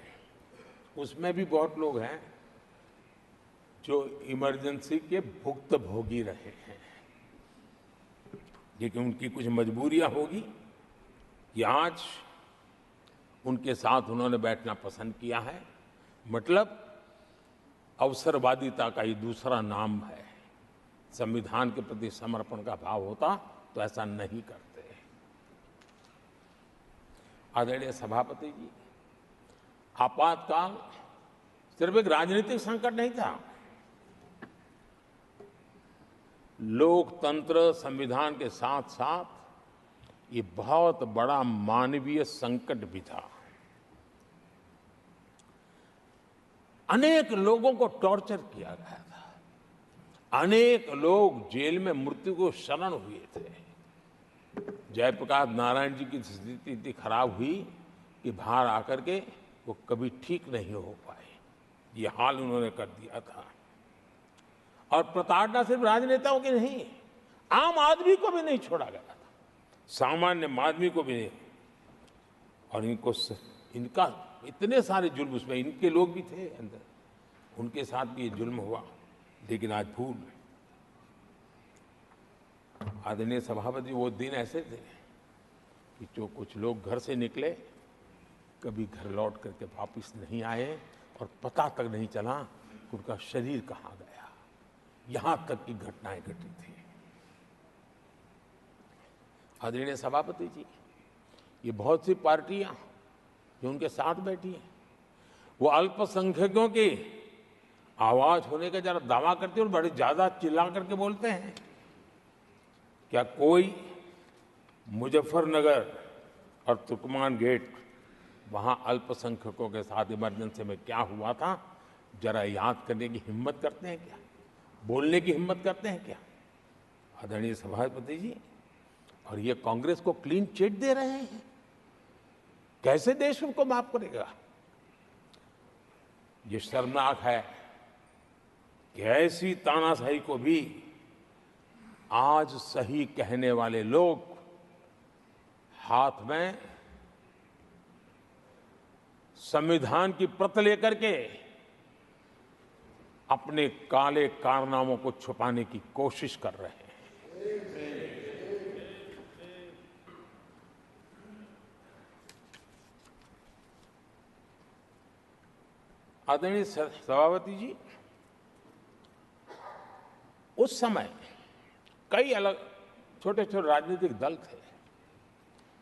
उसमें भी बहुत लोग हैं जो इमरजेंसी के भुक्तभोगी रहे हैं, लेकिन उनकी कुछ मजबूरियां होगी कि आज उनके साथ उन्होंने बैठना पसंद किया है। मतलब अवसरवादिता का ये दूसरा नाम है। संविधान के प्रति समर्पण का भाव होता तो ऐसा नहीं करते। आदरणीय सभापति जी, आपातकाल सिर्फ एक राजनीतिक संकट नहीं था, लोकतंत्र संविधान के साथ साथ ये बहुत बड़ा मानवीय संकट भी था। अनेक लोगों को टॉर्चर किया गया था, अनेक लोग जेल में मृत्यु को शरण हुए थे। जयप्रकाश नारायण जी की स्थिति इतनी खराब हुई कि बाहर आकर के वो कभी ठीक नहीं हो पाए। ये हाल उन्होंने कर दिया था। और प्रताड़ना सिर्फ राजनेताओं की नहीं, आम आदमी को भी नहीं छोड़ा गया था, सामान्य आदमी को भी नहीं। और इनका इतने सारे जुल्म, उसमें इनके लोग भी थे अंदर, उनके साथ भी ये जुल्म हुआ। लेकिन आज भूल, आदरणीय सभापति, वो दिन ऐसे थे कि जो कुछ लोग घर से निकले कभी घर लौट करके वापस नहीं आए और पता तक नहीं चला कि उनका शरीर कहाँ गया। यहां तक की घटनाएं घटी थी। आदरणीय सभापति जी, ये बहुत सी पार्टियां जो उनके साथ बैठी हैं, वो अल्पसंख्यकों की आवाज होने का जरा दावा करते हैं और बड़े ज्यादा चिल्ला करके बोलते हैं। क्या कोई मुजफ्फरनगर और तुर्कमान गेट, वहां अल्पसंख्यकों के साथ इमरजेंसी में क्या हुआ था, जरा याद करने की हिम्मत करते हैं क्या? बोलने की हिम्मत करते हैं क्या आदरणीय सभापति जी? और ये कांग्रेस को क्लीन चिट दे रहे हैं। कैसे देश उनको माफ करेगा? ये शर्मनाक है कि ऐसी तानाशाही को भी आज सही कहने वाले लोग हाथ में संविधान की प्रत लेकर के अपने काले कारनामों को छुपाने की कोशिश कर रहे हैं। आदरणीय सभापति जी, उस समय कई अलग छोटे छोटे राजनीतिक दल थे।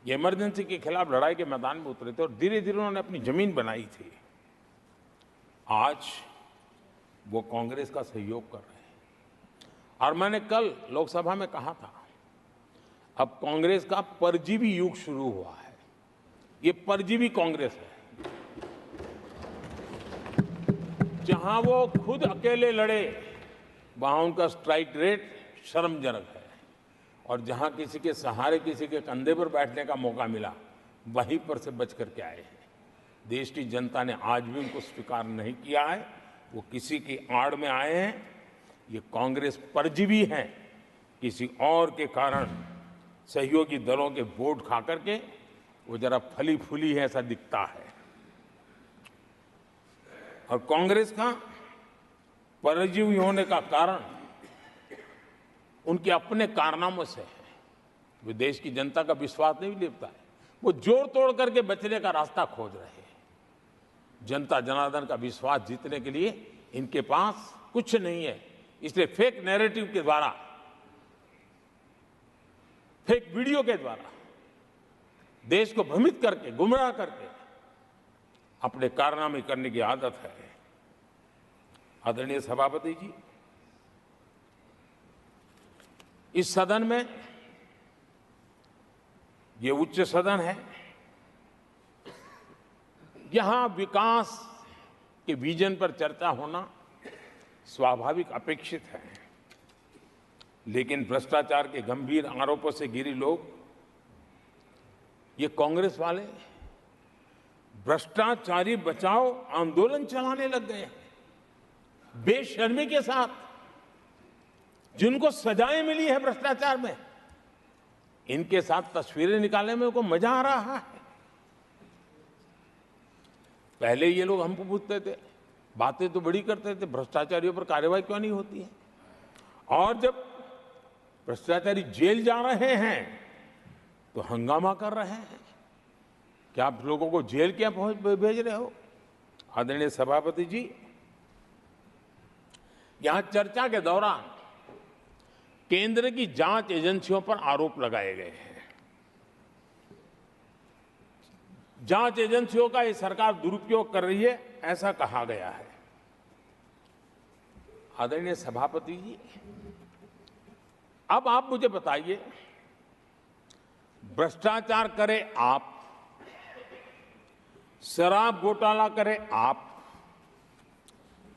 ये इमरजेंसी के खिलाफ लड़ाई के मैदान में उतरे थे और धीरे धीरे उन्होंने अपनी जमीन बनाई थी। आज वो कांग्रेस का सहयोग कर रहे हैं। और मैंने कल लोकसभा में कहा था, अब कांग्रेस का परजीवी युग शुरू हुआ है। ये परजीवी कांग्रेस है। जहां वो खुद अकेले लड़े वहां उनका स्ट्राइक रेट शर्मजनक है, और जहां किसी के सहारे, किसी के कंधे पर बैठने का मौका मिला, वहीं पर से बच करके आए हैं। देश की जनता ने आज भी उनको स्वीकार नहीं किया है। वो किसी की आड़ में आए हैं। ये कांग्रेस परजीवी है। किसी और के कारण सहयोगी दलों के वोट खा करके वो जरा फली फूली है, ऐसा दिखता है। और कांग्रेस का परजीवी होने का कारण उनके अपने कारनामों से है। वो देश की जनता का विश्वास नहीं लेता है। वो जोड़ तोड़ करके बचने का रास्ता खोज रहे हैं। जनता जनार्दन का विश्वास जीतने के लिए इनके पास कुछ नहीं है। इसलिए फेक नैरेटिव के द्वारा, फेक वीडियो के द्वारा देश को भ्रमित करके, गुमराह करके अपने कारनामे करने की आदत है। आदरणीय सभापति जी, इस सदन में, ये उच्च सदन है, यहां विकास के विजन पर चर्चा होना स्वाभाविक अपेक्षित है। लेकिन भ्रष्टाचार के गंभीर आरोपों से घिरे लोग, ये कांग्रेस वाले भ्रष्टाचारी बचाओ आंदोलन चलाने लग गए हैं बेशर्मी के साथ। जिनको सजाएं मिली है भ्रष्टाचार में, इनके साथ तस्वीरें निकालने में उनको मजा आ रहा है। पहले ये लोग हमको पूछते थे, बातें तो बड़ी करते थे, भ्रष्टाचारियों पर कार्रवाई क्यों नहीं होती है? और जब भ्रष्टाचारी जेल जा रहे हैं तो हंगामा कर रहे हैं। क्या आप लोगों को जेल क्या भेज रहे हो? आदरणीय सभापति जी, यहां चर्चा के दौरान केंद्र की जांच एजेंसियों पर आरोप लगाए गए हैं। जांच एजेंसियों का ये सरकार दुरुपयोग कर रही है, ऐसा कहा गया है। आदरणीय सभापति जी, अब आप मुझे बताइए, भ्रष्टाचार करे आप, शराब घोटाला करे आप,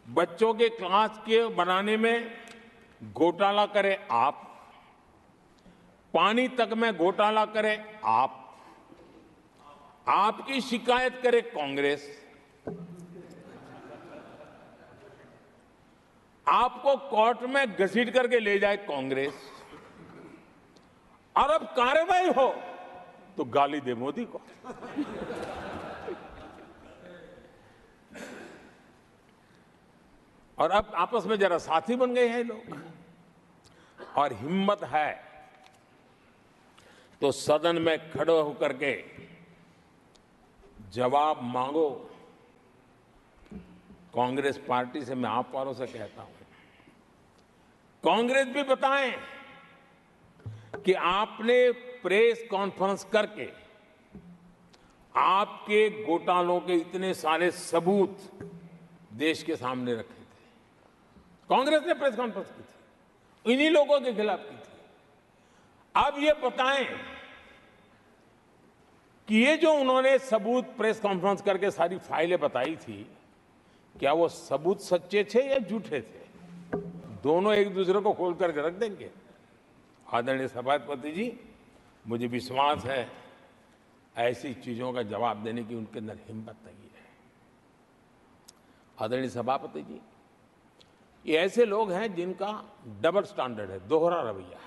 बच्चों के क्लास के बनाने में घोटाला करे आप, पानी तक में घोटाला करे आप, आपकी शिकायत करे कांग्रेस, आपको कोर्ट में घसीट करके ले जाए कांग्रेस, और अब कार्रवाई हो तो गाली दे मोदी को। और अब आपस में जरा साथी बन गए हैं लोग। और हिम्मत है तो सदन में खड़े होकर के जवाब मांगो। कांग्रेस पार्टी से मैं आप वालों से कहता हूं, कांग्रेस भी बताएं कि आपने प्रेस कॉन्फ्रेंस करके आपके घोटालों के इतने सारे सबूत देश के सामने रखे थे। कांग्रेस ने प्रेस कॉन्फ्रेंस की थी, इन्हीं लोगों के खिलाफ की थी। अब ये बताएं कि ये जो उन्होंने सबूत प्रेस कॉन्फ्रेंस करके सारी फाइलें बताई थी, क्या वो सबूत सच्चे थे या झूठे थे? दोनों एक दूसरे को खोल करके रख देंगे। आदरणीय सभापति जी, मुझे विश्वास है ऐसी चीजों का जवाब देने की उनके अंदर हिम्मत नहीं है। आदरणीय सभापति जी, ये ऐसे लोग हैं जिनका डबल स्टैंडर्ड है, दोहरा रवैया है।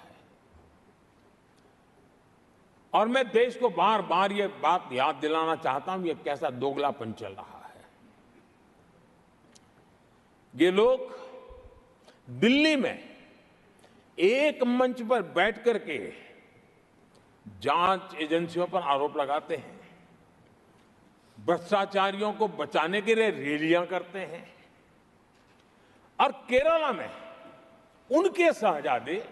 और मैं देश को बार बार ये बात याद दिलाना चाहता हूं, ये कैसा दोगलापन चल रहा है। ये लोग दिल्ली में एक मंच पर बैठ करके जांच एजेंसियों पर आरोप लगाते हैं, भ्रष्टाचारियों को बचाने के लिए रैलियां करते हैं, और केरला में उनके शहजादे,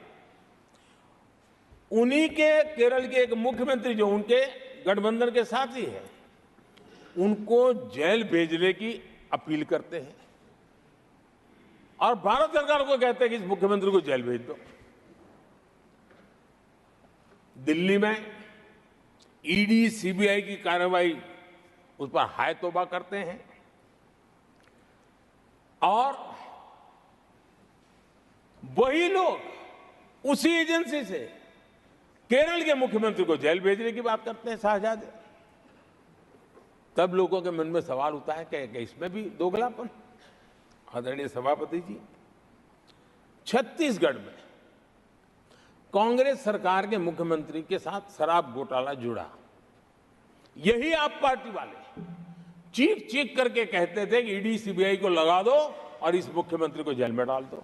उन्हीं के केरल के एक मुख्यमंत्री जो उनके गठबंधन के साथी हैं, उनको जेल भेजने की अपील करते हैं और भारत सरकार को कहते हैं कि इस मुख्यमंत्री को जेल भेज दो। दिल्ली में ईडी सीबीआई की कार्रवाई उस पर हाय तौबा करते हैं और वही लोग उसी एजेंसी से केरल के मुख्यमंत्री को जेल भेजने की बात करते हैं, शहजादे। तब लोगों के मन में सवाल उठता है कि इसमें भी दोगलापन। आदरणीय सभापति जी, छत्तीसगढ़ में कांग्रेस सरकार के मुख्यमंत्री के साथ शराब घोटाला जुड़ा। यही आप पार्टी वाले चीख चीख करके कहते थे कि ईडी सीबीआई को लगा दो और इस मुख्यमंत्री को जेल में डाल दो,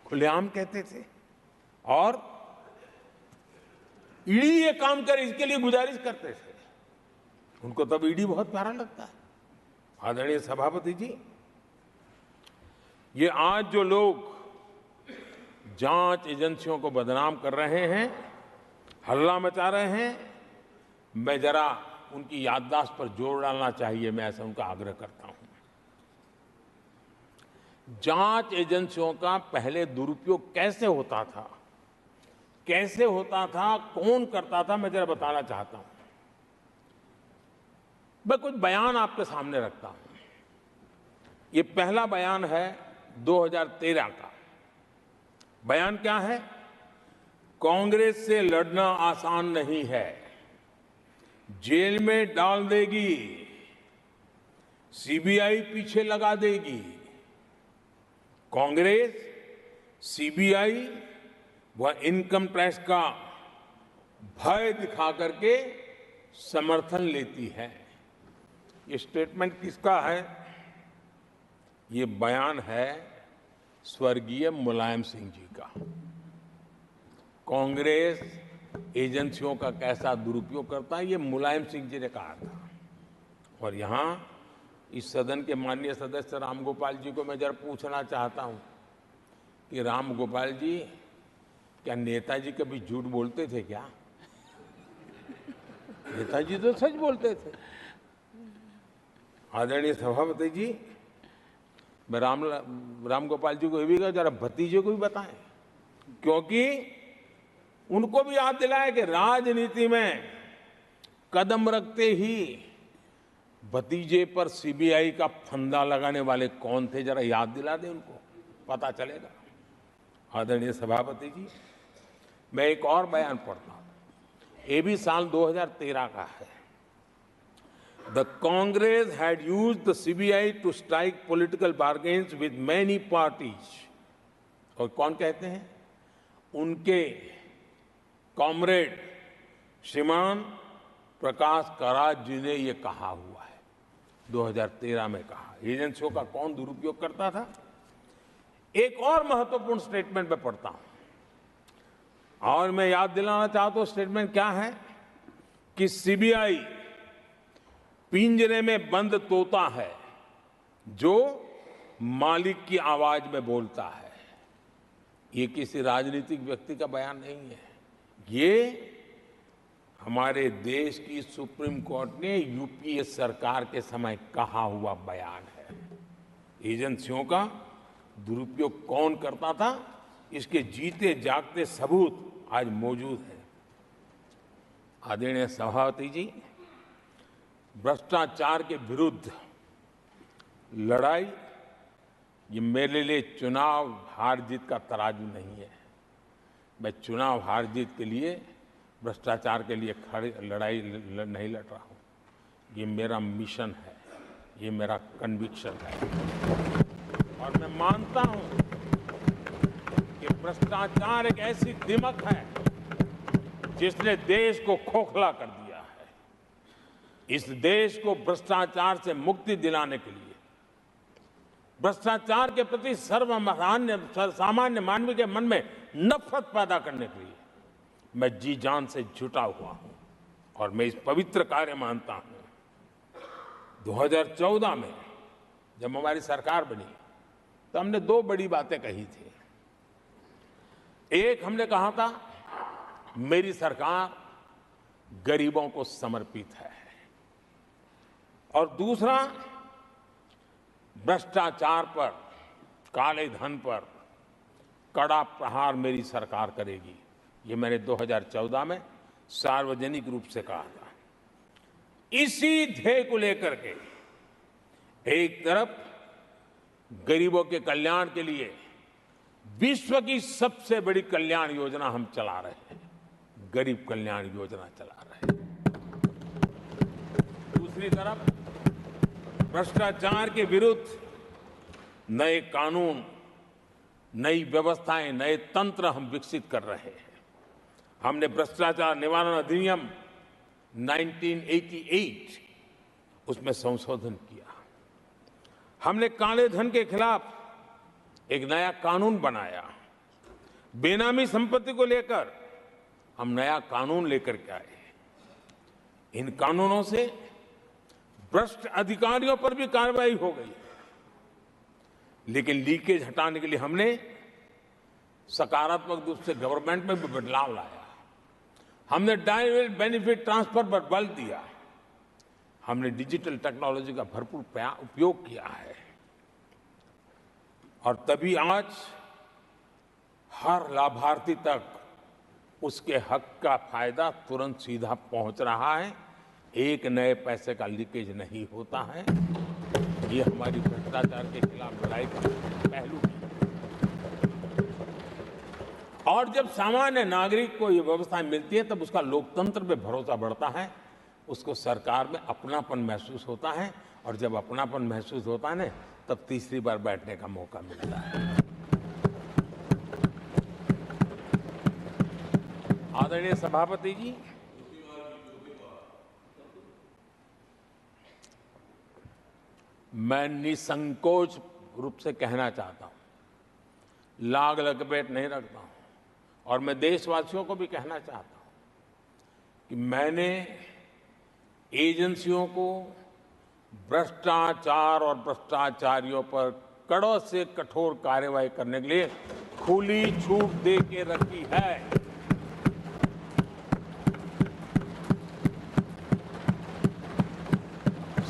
खुलेआम कहते थे। और ईडी ये काम करे इसके लिए गुजारिश करते थे। उनको तब ईडी बहुत प्यारा लगता है। आदरणीय सभापति जी, ये आज जो लोग जांच एजेंसियों को बदनाम कर रहे हैं, हल्ला मचा रहे हैं, मैं जरा उनकी याददाश्त पर जोर डालना चाहिए, मैं ऐसा उनका आग्रह करता हूं। जांच एजेंसियों का पहले दुरुपयोग कैसे होता था, कौन करता था, मैं जरा बताना चाहता हूं। मैं कुछ बयान आपके सामने रखता हूं। ये पहला बयान है 2013 का। बयान क्या है? कांग्रेस से लड़ना आसान नहीं है, जेल में डाल देगी, सीबीआई पीछे लगा देगी। कांग्रेस सीबीआई व इनकम टैक्स का भय दिखा करके समर्थन लेती है। ये स्टेटमेंट किसका है? ये बयान है स्वर्गीय मुलायम सिंह जी का। कांग्रेस एजेंसियों का कैसा दुरुपयोग करता है, ये मुलायम सिंह जी ने कहा था। और यहां इस सदन के माननीय सदस्य रामगोपाल जी को मैं जरा पूछना चाहता हूं कि रामगोपाल जी, क्या नेताजी कभी झूठ बोलते थे क्या? नेताजी तो सच बोलते थे। आदरणीय सभापति जी, मैं रामगोपाल जी को ये भी कहा जरा भतीजे को भी बताएं, क्योंकि उनको भी याद दिलाया कि राजनीति में कदम रखते ही भतीजे पर सीबीआई का फंदा लगाने वाले कौन थे, जरा याद दिला दें उनको, पता चलेगा। आदरणीय सभापति जी, मैं एक और बयान पढ़ता हूं। ये भी साल 2013 का है। The Congress had used the CBI to strike political bargains with many parties. और कौन कहते हैं? उनके कॉमरेड श्रीमान प्रकाश करात जी ने ये कहा हुआ है, 2013 में कहा। एजेंसियों का कौन दुरुपयोग करता था? एक और महत्वपूर्ण स्टेटमेंट में पढ़ता हूं और मैं याद दिलाना चाहता हूं स्टेटमेंट क्या है कि सीबीआई पिंजरे में बंद तोता है जो मालिक की आवाज में बोलता है। ये किसी राजनीतिक व्यक्ति का बयान नहीं है, ये हमारे देश की सुप्रीम कोर्ट ने यूपीए सरकार के समय कहा हुआ बयान है। एजेंसियों का दुरुपयोग कौन करता था, इसके जीते जागते सबूत आज मौजूद है। आदरणीय सभापति जी, भ्रष्टाचार के विरुद्ध लड़ाई ये मेरे लिए चुनाव हार जीत का तराजू नहीं है। मैं चुनाव हार जीत के लिए, भ्रष्टाचार के लिए खड़ी लड़ाई नहीं लड़ रहा हूं। ये मेरा मिशन है, ये मेरा कन्विक्शन है। और मैं मानता हूं कि भ्रष्टाचार एक ऐसी दिमक है जिसने देश को खोखला कर दिया है। इस देश को भ्रष्टाचार से मुक्ति दिलाने के लिए, भ्रष्टाचार के प्रति सामान्य मानव के मन में नफरत पैदा करने के लिए मैं जी जान से जुटा हुआ हूं। और मैं इस पवित्र कार्य मानता हूं। 2014 में जब हमारी सरकार बनी तो हमने दो बड़ी बातें कही थी। एक, हमने कहा था मेरी सरकार गरीबों को समर्पित है, और दूसरा, भ्रष्टाचार पर, काले धन पर कड़ा प्रहार मेरी सरकार करेगी। ये मैंने 2014 में सार्वजनिक रूप से कहा था। इसी ध्येय को लेकर के एक तरफ गरीबों के कल्याण के लिए विश्व की सबसे बड़ी कल्याण योजना हम चला रहे हैं, गरीब कल्याण योजना चला रहे हैं। दूसरी तरफ भ्रष्टाचार के विरुद्ध नए कानून, नई व्यवस्थाएं, नए तंत्र हम विकसित कर रहे हैं। हमने भ्रष्टाचार निवारण अधिनियम 1988 उसमें संशोधन किया। हमने काले धन के खिलाफ एक नया कानून बनाया। बेनामी संपत्ति को लेकर हम नया कानून लेकर के आए। इन कानूनों से भ्रष्ट अधिकारियों पर भी कार्रवाई हो गई, लेकिन लीकेज हटाने के लिए हमने सकारात्मक रूप से गवर्नमेंट में भी बदलाव लाया। हमने डायरेक्ट बेनिफिट ट्रांसफर पर बल दिया। हमने डिजिटल टेक्नोलॉजी का भरपूर उपयोग किया है, और तभी आज हर लाभार्थी तक उसके हक का फायदा तुरंत सीधा पहुंच रहा है। एक नए पैसे का लीकेज नहीं होता है। ये हमारी भ्रष्टाचार के खिलाफ लड़ाई का पहलू है। और जब सामान्य नागरिक को ये व्यवस्था मिलती है तब उसका लोकतंत्र पे भरोसा बढ़ता है, उसको सरकार में अपनापन महसूस होता है, और जब अपनापन महसूस होता है ना, तब तीसरी बार बैठने का मौका मिलता है। आदरणीय सभापति जी, मैं निसंकोच रूप से कहना चाहता हूं, लाग लपेट नहीं रखता हूं, और मैं देशवासियों को भी कहना चाहता हूं कि मैंने एजेंसियों को भ्रष्टाचार और भ्रष्टाचारियों पर कड़ों से कठोर कार्रवाई करने के लिए खुली छूट दे के रखी है।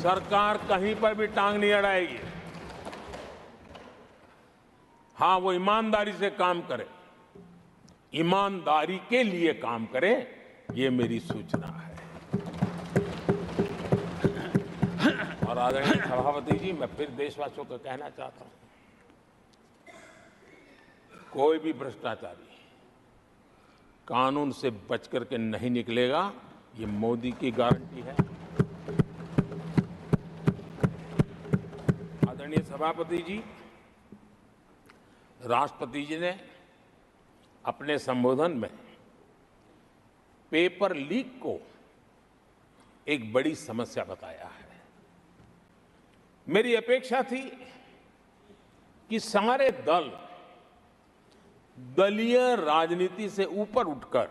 सरकार कहीं पर भी टांग नहीं अड़ाएगी। हां, वो ईमानदारी से काम करे, ईमानदारी के लिए काम करे, ये मेरी सूचना है। और आदरणीय सभापति जी, मैं फिर देशवासियों को कहना चाहता हूं, कोई भी भ्रष्टाचारी कानून से बच करके नहीं निकलेगा, ये मोदी की गारंटी है। आदरणीय सभापति जी, राष्ट्रपति जी ने अपने संबोधन में पेपर लीक को एक बड़ी समस्या बताया है। मेरी अपेक्षा थी कि सारे दल दलीय राजनीति से ऊपर उठकर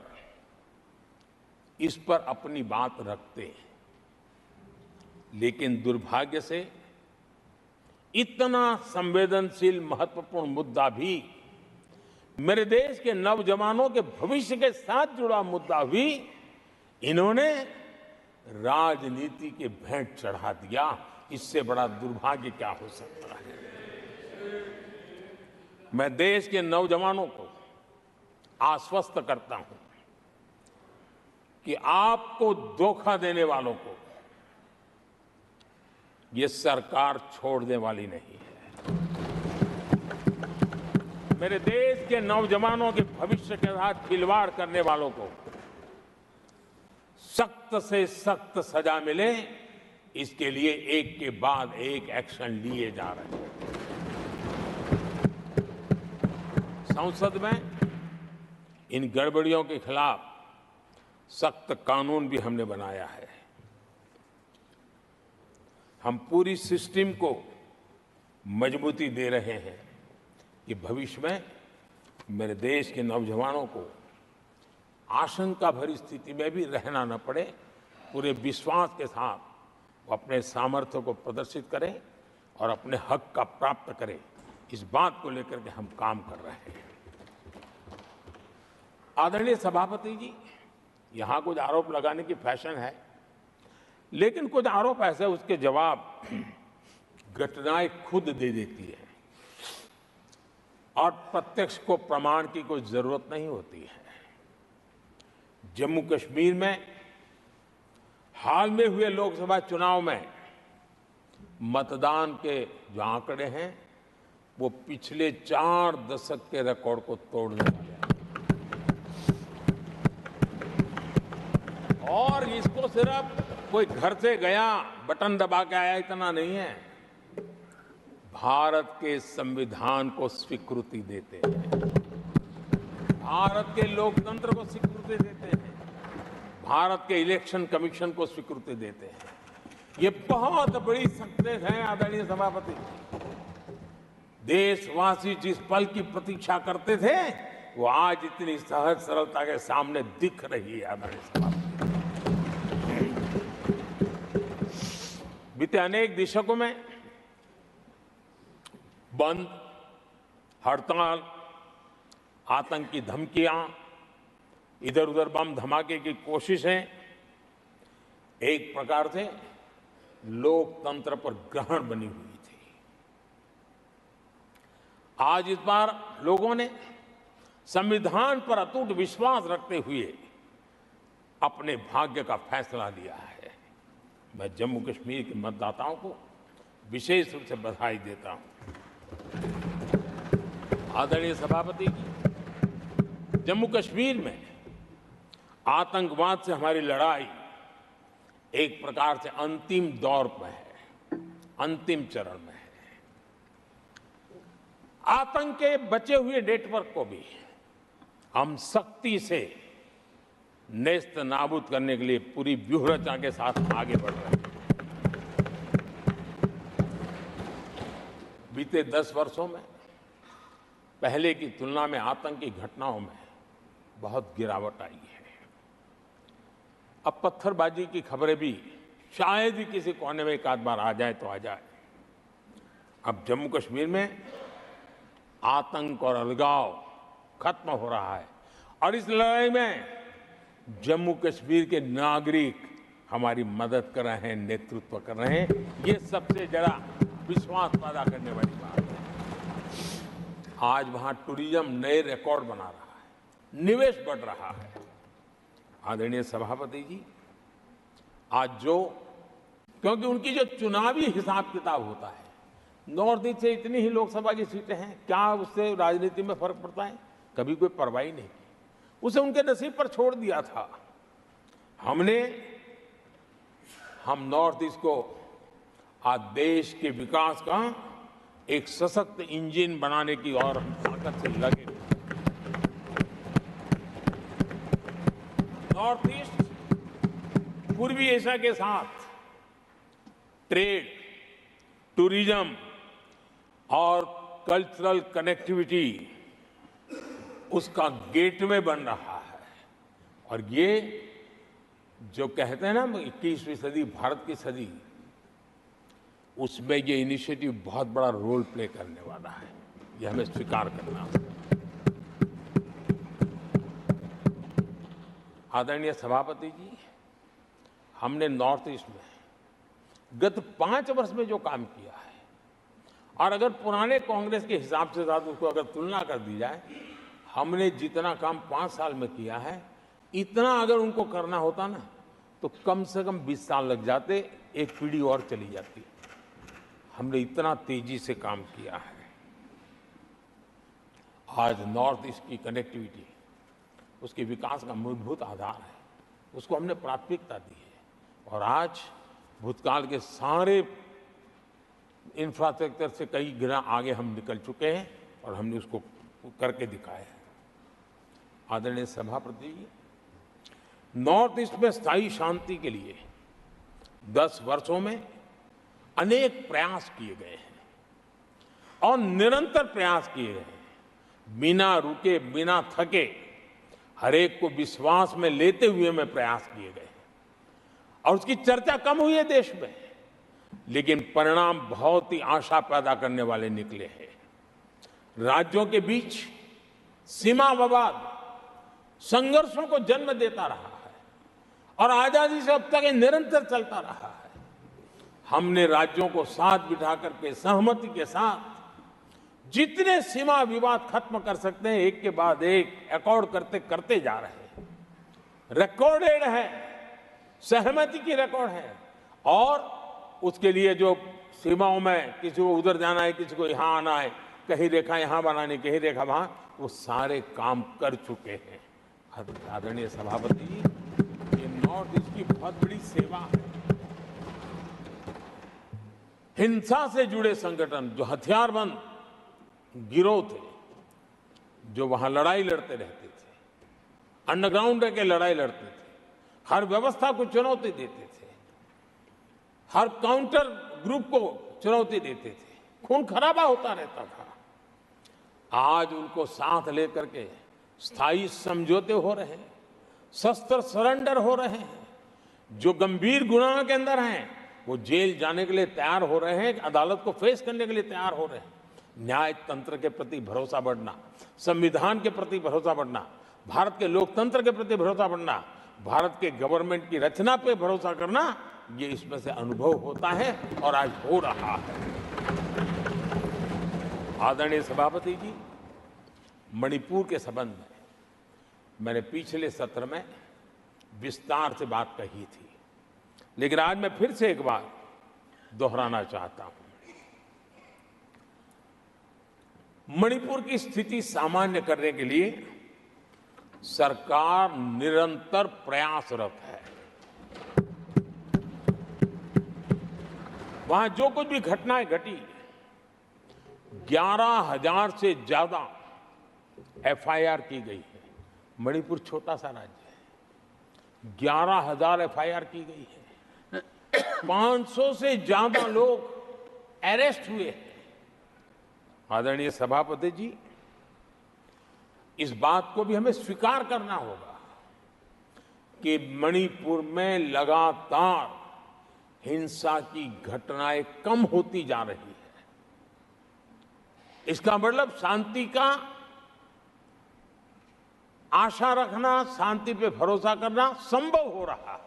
इस पर अपनी बात रखते हैं, लेकिन दुर्भाग्य से इतना संवेदनशील महत्वपूर्ण मुद्दा भी, मेरे देश के नौजवानों के भविष्य के साथ जुड़ा मुद्दा भी इन्होंने राजनीति के भेंट चढ़ा दिया। इससे बड़ा दुर्भाग्य क्या हो सकता है। मैं देश के नौजवानों को आश्वस्त करता हूं कि आपको धोखा देने वालों को ये सरकार छोड़ने वाली नहीं है। मेरे देश के नौजवानों के भविष्य के साथ खिलवाड़ करने वालों को सख्त से सख्त सजा मिले, इसके लिए एक के बाद एक एक्शन लिए जा रहे हैं। संसद में इन गड़बड़ियों के खिलाफ सख्त कानून भी हमने बनाया है। हम पूरी सिस्टम को मजबूती दे रहे हैं कि भविष्य में मेरे देश के नौजवानों को आशंका भरी स्थिति में भी रहना न पड़े। पूरे विश्वास के साथ वो अपने सामर्थ्य को प्रदर्शित करें और अपने हक का प्राप्त करें, इस बात को लेकर के हम काम कर रहे हैं। आदरणीय सभापति जी, यहां कुछ आरोप लगाने की फैशन है, लेकिन कुछ आरोप ऐसे उसके जवाब घटनाएं खुद दे देती है और प्रत्यक्ष को प्रमाण की कोई जरूरत नहीं होती है। जम्मू कश्मीर में हाल में हुए लोकसभा चुनाव में मतदान के जो आंकड़े हैं वो पिछले 4 दशक के रिकॉर्ड को तोड़ने वाले हैं। और इसको सिर्फ कोई घर से गया बटन दबा के आया इतना नहीं है, भारत के संविधान को स्वीकृति देते हैं, भारत के लोकतंत्र को स्वीकृति देते हैं, भारत के इलेक्शन कमीशन को स्वीकृति देते हैं। ये बहुत बड़ी सक्सेस है आदरणीय सभापति। देशवासी जिस पल की प्रतीक्षा करते थे वो आज इतनी सहज सरलता के सामने दिख रही है। आदरणीय सभापति, बीते अनेक दशकों में बंद, हड़ताल, आतंकी धमकियां, इधर उधर बम धमाके की कोशिशें एक प्रकार से लोकतंत्र पर ग्रहण बनी हुई थी। आज इस बार लोगों ने संविधान पर अटूट विश्वास रखते हुए अपने भाग्य का फैसला लिया है। मैं जम्मू कश्मीर के मतदाताओं को विशेष रूप से बधाई देता हूं। आदरणीय सभापति जी, जम्मू कश्मीर में आतंकवाद से हमारी लड़ाई एक प्रकार से अंतिम दौर में है, अंतिम चरण में है। आतंक के बचे हुए नेटवर्क को भी हम सख्ती से नेस्त नाबूद करने के लिए पूरी व्यूहरचना के साथ आगे बढ़ रहे हैं। बीते 10 वर्षों में पहले की तुलना में आतंकी घटनाओं में बहुत गिरावट आई है। अब पत्थरबाजी की खबरें भी शायद ही किसी कोने में एक आध बार आ जाए तो आ जाए। अब जम्मू कश्मीर में आतंक और अलगाव खत्म हो रहा है और इस लड़ाई में जम्मू कश्मीर के नागरिक हमारी मदद कर रहे हैं, नेतृत्व कर रहे हैं। ये सबसे जरा विश्वास पैदा करने वाली बात है। आज वहां टूरिज्म नए रिकॉर्ड बना रहा है, निवेश बढ़ रहा है। आदरणीय सभापति जी, आज क्योंकि उनकी जो चुनावी हिसाब किताब होता है, नॉर्थ ईस्ट से इतनी ही लोकसभा की सीटें हैं, क्या उससे राजनीति में फर्क पड़ता है? कभी कोई परवाह नहीं की, उसे उनके नसीब पर छोड़ दिया था। हम नॉर्थ ईस्ट को आज देश के विकास का एक सशक्त इंजन बनाने की और हम ताकत से लगे। नॉर्थ ईस्ट पूर्वी एशिया के साथ ट्रेड, टूरिज्म और कल्चरल कनेक्टिविटी उसका गेटवे बन रहा है। और ये जो कहते हैं ना 21वीं सदी भारत की सदी, उसमें ये इनिशिएटिव बहुत बड़ा रोल प्ले करने वाला है। ये हमें स्वीकार करना है। आदरणीय सभापति जी, हमने नॉर्थ ईस्ट में गत 5 वर्ष में जो काम किया है और अगर पुराने कांग्रेस के हिसाब से साथ उसको अगर तुलना कर दी जाए, हमने जितना काम 5 साल में किया है, इतना अगर उनको करना होता ना तो कम से कम 20 साल लग जाते, एक पीढ़ी और चली जाती। हमने इतना तेजी से काम किया है। आज नॉर्थ ईस्ट की कनेक्टिविटी उसके विकास का मूलभूत आधार है, उसको हमने प्राथमिकता दी है। और आज भूतकाल के सारे इंफ्रास्ट्रक्चर से कई गुना आगे हम निकल चुके हैं और हमने उसको करके दिखाया है। आदरणीय सभापति जी, नॉर्थ ईस्ट में स्थायी शांति के लिए 10 वर्षों में अनेक प्रयास किए गए हैं और निरंतर प्रयास किए गए हैं। बिना रुके, बिना थके, हर एक को विश्वास में लेते हुए में प्रयास किए गए हैं और उसकी चर्चा कम हुई है देश में, लेकिन परिणाम बहुत ही आशा पैदा करने वाले निकले हैं। राज्यों के बीच सीमा विवाद संघर्षों को जन्म देता रहा है और आजादी से अब तक ये निरंतर चलता रहा है। हमने राज्यों को साथ बिठा करके सहमति के साथ जितने सीमा विवाद खत्म कर सकते हैं एक के बाद एक अकॉर्ड करते करते जा रहे हैं। रिकॉर्डेड है, सहमति की रिकॉर्ड है और उसके लिए जो सीमाओं में किसी को उधर जाना है, किसी को यहां आना है, कहीं रेखा यहां बनानी, कहीं रेखा वहां, वो सारे काम कर चुके हैं। आदरणीय सभापति जी, ये नॉर्थ ईस्ट की बहुत बड़ी सेवा है। हिंसा से जुड़े संगठन, जो हथियारबंद गिरोह थे, जो वहां लड़ाई लड़ते रहते थे, अंडरग्राउंड रह के लड़ाई लड़ते थे, हर व्यवस्था को चुनौती देते थे, हर काउंटर ग्रुप को चुनौती देते थे, खून खराबा होता रहता था। आज उनको साथ लेकर के स्थायी समझौते हो रहे हैं, शस्त्र सरेंडर हो रहे हैं। जो गंभीर गुनाहों के अंदर हैं वो जेल जाने के लिए तैयार हो रहे हैं, अदालत को फेस करने के लिए तैयार हो रहे हैं। न्याय तंत्र के प्रति भरोसा बढ़ना, संविधान के प्रति भरोसा बढ़ना, भारत के लोकतंत्र के प्रति भरोसा बढ़ना, भारत के गवर्नमेंट की रचना पे भरोसा करना, ये इसमें से अनुभव होता है और आज हो रहा है। आदरणीय सभापति जी, मणिपुर के संबंध में मैंने पिछले सत्र में विस्तार से बात कही थी, लेकिन आज मैं फिर से एक बार दोहराना चाहता हूं। मणिपुर की स्थिति सामान्य करने के लिए सरकार निरंतर प्रयासरत है। वहां जो कुछ भी घटनाएं घटी, 11,000 से ज्यादा एफआईआर की गई है। मणिपुर छोटा सा राज्य है, 11,000 एफआईआर की गई है, 500 से ज्यादा लोग अरेस्ट हुए हैं। आदरणीय सभापति जी, इस बात को भी हमें स्वीकार करना होगा कि मणिपुर में लगातार हिंसा की घटनाएं कम होती जा रही है। इसका मतलब शांति का आशा रखना, शांति पे भरोसा करना संभव हो रहा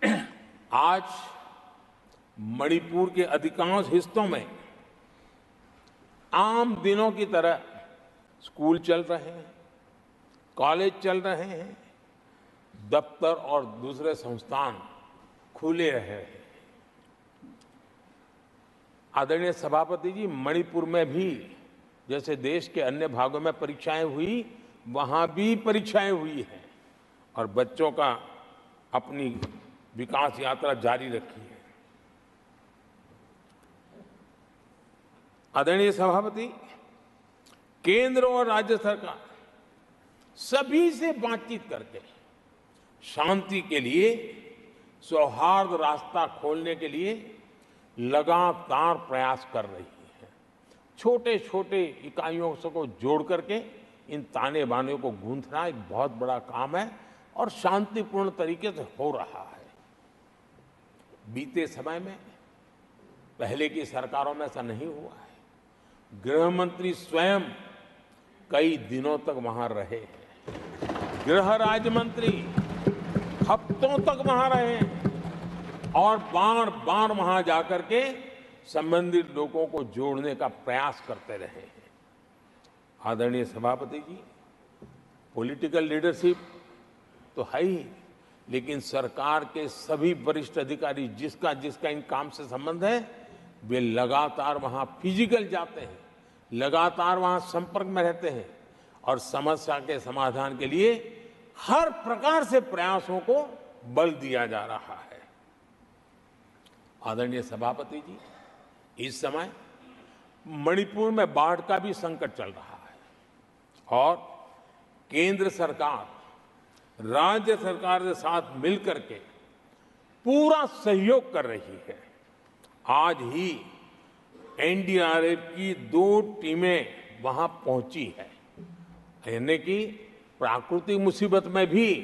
है। आज मणिपुर के अधिकांश हिस्सों में आम दिनों की तरह स्कूल चल रहे हैं, कॉलेज चल रहे हैं, दफ्तर और दूसरे संस्थान खुले रहे हैं। आदरणीय सभापति जी, मणिपुर में भी जैसे देश के अन्य भागों में परीक्षाएं हुई, वहां भी परीक्षाएं हुई हैं और बच्चों का अपनी विकास यात्रा जारी रखी है। आदरणीय सभापति, केंद्र और राज्य सरकार सभी से बातचीत करके शांति के लिए, सौहार्द रास्ता खोलने के लिए लगातार प्रयास कर रही है। छोटे छोटे इकाइयों को जोड़ करके इन ताने बाने को गूंथना एक बहुत बड़ा काम है और शांतिपूर्ण तरीके से हो रहा है। बीते समय में पहले की सरकारों में ऐसा नहीं हुआ है। गृह मंत्री स्वयं कई दिनों तक वहां रहे हैं, गृह राज्य मंत्री हफ्तों तक वहां रहे हैं और बार बार वहां जाकर के संबंधित लोगों को जोड़ने का प्रयास करते रहे हैं। आदरणीय सभापति जी, पॉलिटिकल लीडरशिप तो है ही, लेकिन सरकार के सभी वरिष्ठ अधिकारी जिसका जिसका इन काम से संबंध है, वे लगातार वहां फिजिकल जाते हैं, लगातार वहां संपर्क में रहते हैं और समस्या के समाधान के लिए हर प्रकार से प्रयासों को बल दिया जा रहा है। आदरणीय सभापति जी, इस समय मणिपुर में बाढ़ का भी संकट चल रहा है और केंद्र सरकार राज्य सरकार के साथ मिलकर के पूरा सहयोग कर रही है। आज ही एनडीआरएफ की 2 टीमें वहां पहुंची है, यानी कि प्राकृतिक मुसीबत में भी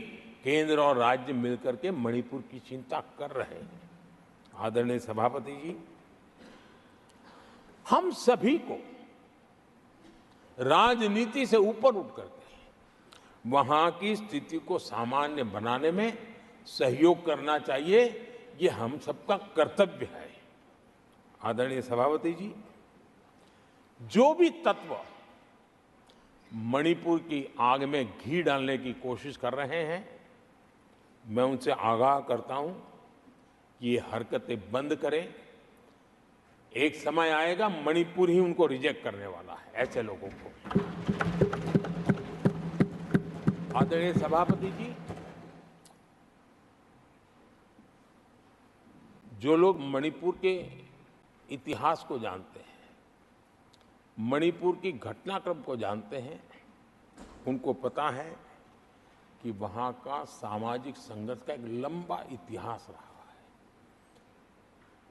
केंद्र और राज्य मिलकर के मणिपुर की चिंता कर रहे हैं। आदरणीय सभापति जी, हम सभी को राजनीति से ऊपर उठ करके वहां की स्थिति को सामान्य बनाने में सहयोग करना चाहिए, ये हम सबका कर्तव्य है। आदरणीय सभापति जी, जो भी तत्व मणिपुर की आग में घी डालने की कोशिश कर रहे हैं, मैं उनसे आगाह करता हूं कि ये हरकतें बंद करें। एक समय आएगा मणिपुर ही उनको रिजेक्ट करने वाला है, ऐसे लोगों को। आदरणीय सभापति जी, जो लोग मणिपुर के इतिहास को जानते हैं, मणिपुर की घटनाक्रम को जानते हैं, उनको पता है कि वहां का सामाजिक संघर्ष का एक लंबा इतिहास रहा है।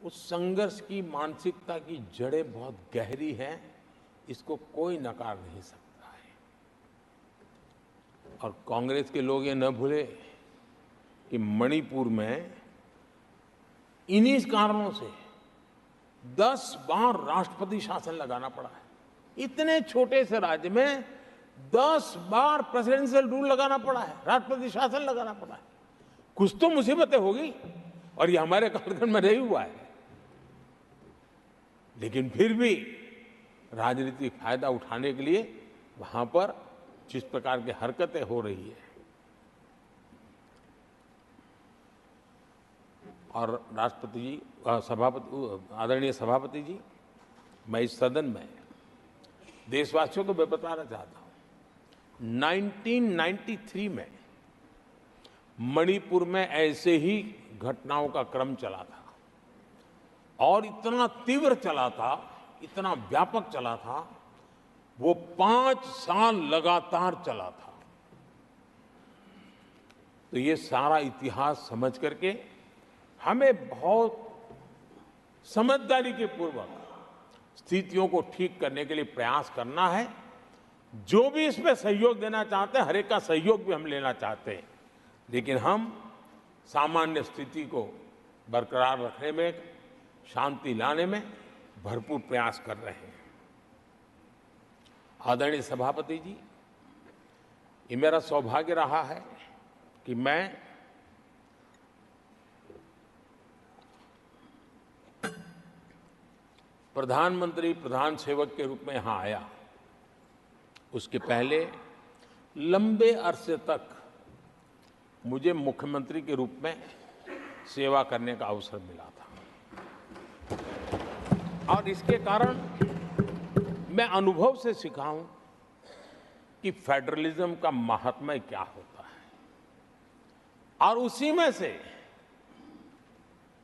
उस संघर्ष की मानसिकता की जड़ें बहुत गहरी हैं, इसको कोई नकार नहीं सकता है। और कांग्रेस के लोग ये न भूले कि मणिपुर में इन्हीं कारणों से 10 बार राष्ट्रपति शासन लगाना पड़ा है। इतने छोटे से राज्य में 10 बार प्रेसिडेंशियल रूल लगाना पड़ा है, राष्ट्रपति शासन लगाना पड़ा है। कुछ तो मुसीबतें होगी और ये हमारे कालखंड में नहीं हुआ है, लेकिन फिर भी राजनीतिक फायदा उठाने के लिए वहां पर जिस प्रकार की हरकतें हो रही है, और राष्ट्रपति जी, आदरणीय सभापति जी, मैं इस सदन में देशवासियों को मैं बताना चाहता हूं, 1993 में मणिपुर में ऐसे ही घटनाओं का क्रम चला था और इतना तीव्र चला था, इतना व्यापक चला था, वो 5 साल लगातार चला था। तो ये सारा इतिहास समझ करके हमें बहुत समझदारी के पूर्वक स्थितियों को ठीक करने के लिए प्रयास करना है। जो भी इसमें सहयोग देना चाहते हैं, हर एक का सहयोग भी हम लेना चाहते हैं, लेकिन हम सामान्य स्थिति को बरकरार रखने में, शांति लाने में भरपूर प्रयास कर रहे हैं। आदरणीय सभापति जी, ये मेरा सौभाग्य रहा है कि मैं प्रधानमंत्री प्रधान सेवक के रूप में यहां आया। उसके पहले लंबे अरसे तक मुझे मुख्यमंत्री के रूप में सेवा करने का अवसर मिला था और इसके कारण मैं अनुभव से सीखा हूं कि फेडरलिज्म का महात्म्य क्या होता है, और उसी में से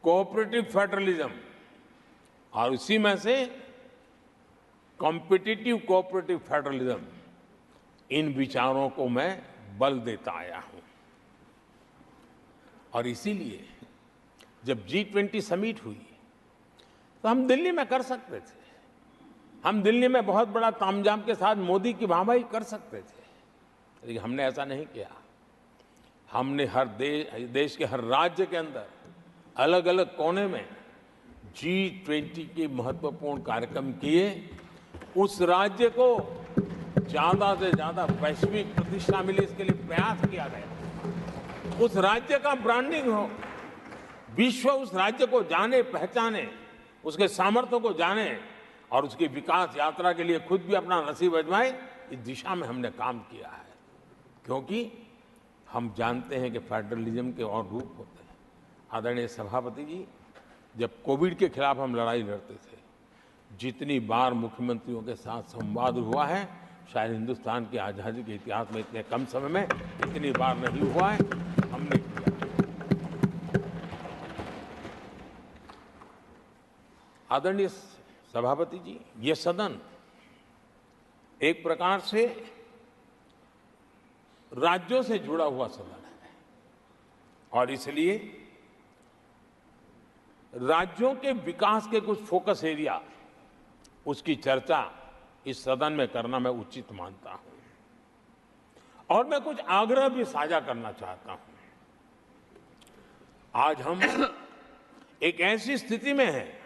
कोऑपरेटिव फेडरलिज्म और उसी में से कॉम्पिटिटिव कोऑपरेटिव फेडरलिज्म, इन विचारों को मैं बल देता आया हूं। और इसीलिए जब G20 समिट हुई तो हम दिल्ली में कर सकते थे, हम दिल्ली में बहुत बड़ा तामझाम के साथ मोदी की वाहवाही कर सकते थे, लेकिन हमने ऐसा नहीं किया। हमने हर देश के हर राज्य के अंदर अलग अलग कोने में G20 के महत्वपूर्ण कार्यक्रम किए। उस राज्य को ज्यादा से ज्यादा वैश्विक प्रतिष्ठा मिले, इसके लिए प्रयास किया गया। उस राज्य का ब्रांडिंग हो, विश्व उस राज्य को जाने पहचाने, उसके सामर्थ्य को जाने और उसकी विकास यात्रा के लिए खुद भी अपना नसीब आजमाए, इस दिशा में हमने काम किया है। क्योंकि हम जानते हैं कि फेडरलिज्म के और रूप होते हैं। आदरणीय सभापति जी, जब कोविड के खिलाफ हम लड़ाई लड़ते थे, जितनी बार मुख्यमंत्रियों के साथ संवाद हुआ है, शायद हिंदुस्तान की आज़ादी के इतिहास में इतने कम समय में इतनी बार नहीं हुआ है, हमने किया। आदरणीय सभापति जी, ये सदन एक प्रकार से राज्यों से जुड़ा हुआ सदन है और इसलिए राज्यों के विकास के कुछ फोकस एरिया, उसकी चर्चा इस सदन में करना मैं उचित मानता हूं और मैं कुछ आग्रह भी साझा करना चाहता हूं। आज हम एक ऐसी स्थिति में हैं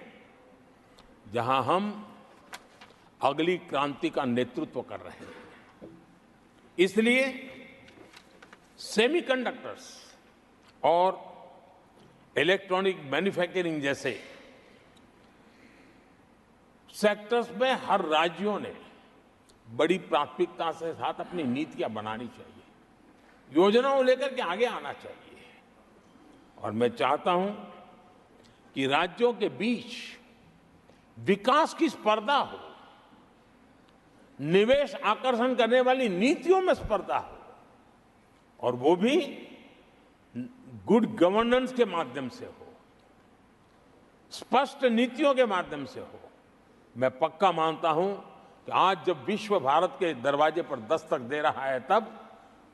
जहां हम अगली क्रांति का नेतृत्व कर रहे हैं। इसलिए सेमीकंडक्टर्स और इलेक्ट्रॉनिक मैन्युफैक्चरिंग जैसे सेक्टर्स में हर राज्यों ने बड़ी प्राथमिकता से साथ अपनी नीतियां बनानी चाहिए, योजनाओं लेकर के आगे आना चाहिए। और मैं चाहता हूं कि राज्यों के बीच विकास की स्पर्धा हो, निवेश आकर्षण करने वाली नीतियों में स्पर्धा हो और वो भी गुड गवर्नेंस के माध्यम से हो, स्पष्ट नीतियों के माध्यम से हो। मैं पक्का मानता हूं कि आज जब विश्व भारत के दरवाजे पर दस्तक दे रहा है, तब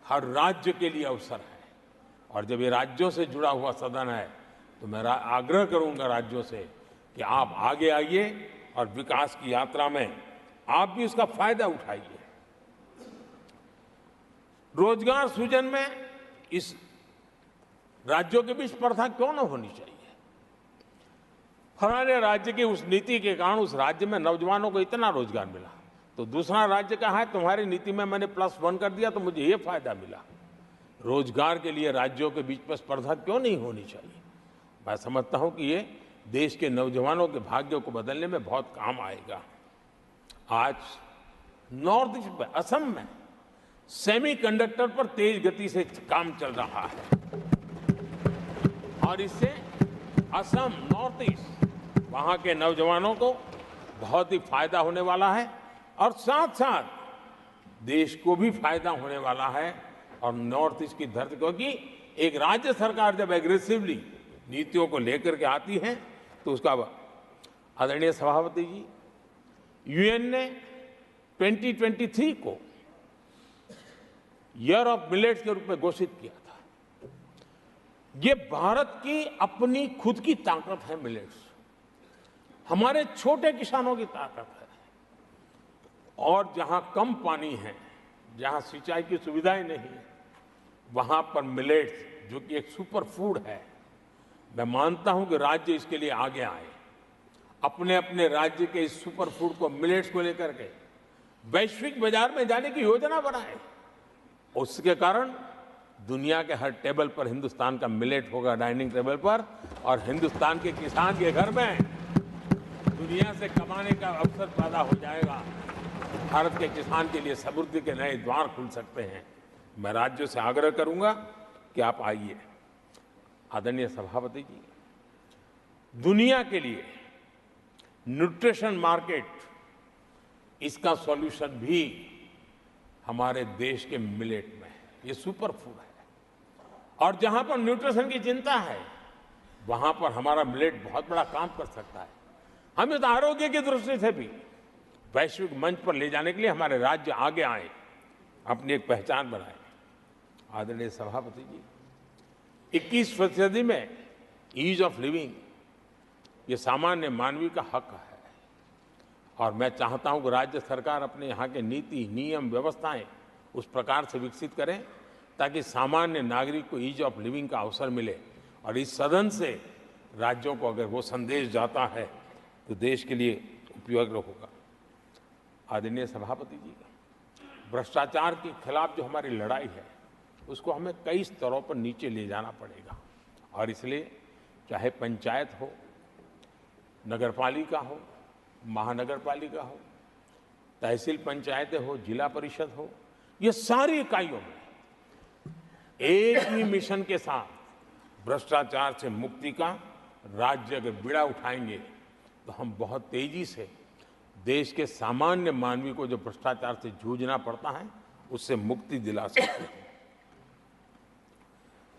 हर राज्य के लिए अवसर है। और जब ये राज्यों से जुड़ा हुआ सदन है, तो मैं आग्रह करूंगा राज्यों से कि आप आगे आइए और विकास की यात्रा में आप भी उसका फायदा उठाइए। रोजगार सृजन में इस राज्यों के बीच स्पर्धा क्यों न होनी चाहिए? फलाने राज्य की उस नीति के कारण उस राज्य में नौजवानों को इतना रोजगार मिला, तो दूसरा राज्य कहा है तुम्हारी नीति में मैंने +1 कर दिया तो मुझे ये फायदा मिला। रोजगार के लिए राज्यों के बीच में स्पर्धा क्यों नहीं होनी चाहिए? मैं समझता हूं कि ये देश के नौजवानों के भाग्यों को बदलने में बहुत काम आएगा। आज नॉर्थ ईस्ट में, असम में सेमीकंडक्टर पर तेज गति से काम चल रहा है और इससे असम, नॉर्थ ईस्ट, वहां के नौजवानों को बहुत ही फायदा होने वाला है और साथ साथ देश को भी फायदा होने वाला है। और नॉर्थ ईस्ट की धरती, क्योंकि एक राज्य सरकार जब एग्रेसिवली नीतियों को लेकर के आती है तो उसका, आदरणीय सभापति जी, यूएन ने 2023 को ईयर ऑफ मिलेट्स के रूप में घोषित किया था। ये भारत की अपनी खुद की ताकत है। मिलेट्स हमारे छोटे किसानों की ताकत है और जहां कम पानी है, जहां सिंचाई की सुविधाएं नहीं है, वहां पर मिलेट्स, जो कि एक सुपर फूड है, मैं मानता हूं कि राज्य इसके लिए आगे आए, अपने अपने राज्य के इस सुपर फूड को, मिलेट्स को लेकर के वैश्विक बाजार में जाने की योजना बनाए। उसके कारण दुनिया के हर टेबल पर हिंदुस्तान का मिलेट होगा, डाइनिंग टेबल पर, और हिंदुस्तान के किसान के घर में दुनिया से कमाने का अवसर पैदा हो जाएगा। भारत के किसान के लिए समृद्धि के नए द्वार खुल सकते हैं। मैं राज्यों से आग्रह करूंगा कि आप आइए। आदरणीय सभापति जी, दुनिया के लिए न्यूट्रिशन मार्केट, इसका सॉल्यूशन भी हमारे देश के मिलेट में है। ये सुपर फूड है और जहां पर न्यूट्रिशन की चिंता है, वहां पर हमारा मिलेट बहुत बड़ा काम कर सकता है। हम इस आरोग्य की दृष्टि से भी वैश्विक मंच पर ले जाने के लिए हमारे राज्य आगे आए, अपनी एक पहचान बनाए। आदरणीय सभापति जी, 21वीं सदी में ईज ऑफ लिविंग, ये सामान्य मानवीय का हक है और मैं चाहता हूं कि राज्य सरकार अपने यहाँ के नीति, नियम, व्यवस्थाएं उस प्रकार से विकसित करें ताकि सामान्य नागरिक को ईज ऑफ लिविंग का अवसर मिले। और इस सदन से राज्यों को अगर वो संदेश जाता है तो देश के लिए उपयोगी होगा। आदरणीय सभापति जी, भ्रष्टाचार के खिलाफ जो हमारी लड़ाई है, उसको हमें कई स्तरों पर नीचे ले जाना पड़ेगा और इसलिए चाहे पंचायत हो, नगरपालिका हो, महानगर पालिका हो, तहसील पंचायतें हो, जिला परिषद हो, ये सारी इकाइयों में एक ही मिशन के साथ भ्रष्टाचार से मुक्ति का राज्य अगर बीड़ा उठाएंगे तो हम बहुत तेजी से देश के सामान्य मानवी को जो भ्रष्टाचार से जूझना पड़ता है उससे मुक्ति दिला सकते हैं।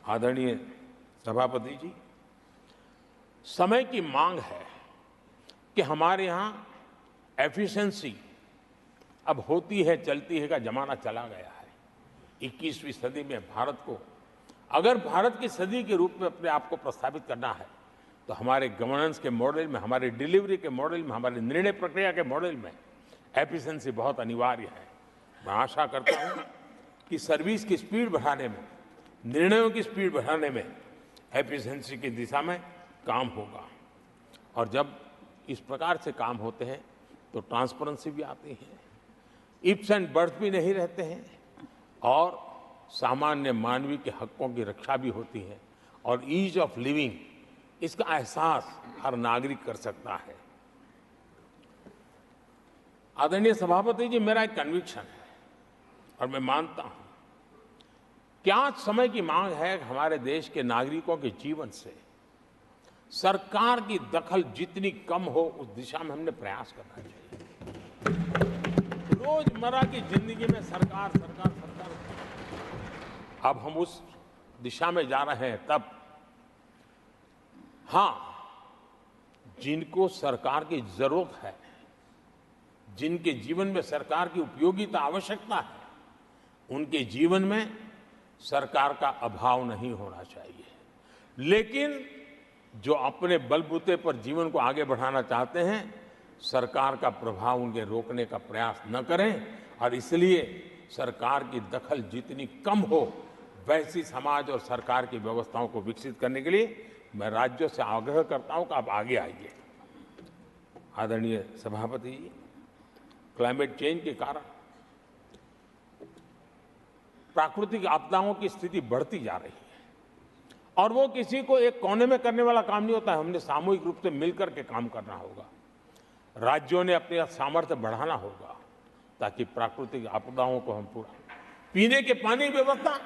आदरणीय सभापति जी, समय की मांग है कि हमारे यहाँ एफिशिएंसी अब होती है चलती है का जमाना चला गया है। 21वीं सदी में भारत को अगर भारत की सदी के रूप में अपने आप को प्रस्थापित करना है तो हमारे गवर्नेंस के मॉडल में, हमारे डिलीवरी के मॉडल में, हमारे निर्णय प्रक्रिया के मॉडल में एफिशिएंसी बहुत अनिवार्य है। मैं आशा करता हूं कि सर्विस की स्पीड बढ़ाने में, निर्णयों की स्पीड बढ़ाने में एफिशिएंसी की दिशा में काम होगा। और जब इस प्रकार से काम होते हैं तो ट्रांसपेरेंसी भी आती है, इफ्स एंड बट्स भी नहीं रहते हैं और सामान्य मानवीय के हकों की रक्षा भी होती है और ईज ऑफ लिविंग इसका एहसास हर नागरिक कर सकता है। आदरणीय सभापति जी, मेरा एक कन्विक्शन है और मैं मानता हूं कि आज समय की मांग है कि हमारे देश के नागरिकों के जीवन से सरकार की दखल जितनी कम हो उस दिशा में हमने प्रयास करना चाहिए। रोजमर्रा की जिंदगी में सरकार सरकार सरकार, अब हम उस दिशा में जा रहे हैं। तब हां, जिनको सरकार की जरूरत है, जिनके जीवन में सरकार की उपयोगिता आवश्यकता है, उनके जीवन में सरकार का अभाव नहीं होना चाहिए। लेकिन जो अपने बलबूते पर जीवन को आगे बढ़ाना चाहते हैं, सरकार का प्रभाव उनके रोकने का प्रयास न करें और इसलिए सरकार की दखल जितनी कम हो वैसी समाज और सरकार की व्यवस्थाओं को विकसित करने के लिए मैं राज्यों से आग्रह करता हूं कि आप आगे आइए। आदरणीय सभापति जी, क्लाइमेट चेंज के कारण प्राकृतिक आपदाओं की स्थिति बढ़ती जा रही है और वो किसी को एक कोने में करने वाला काम नहीं होता है। हमने सामूहिक रूप से मिलकर के काम करना होगा। राज्यों ने अपने सामर्थ्य बढ़ाना होगा ताकि प्राकृतिक आपदाओं को हम पूरा, पीने के पानी की व्यवस्था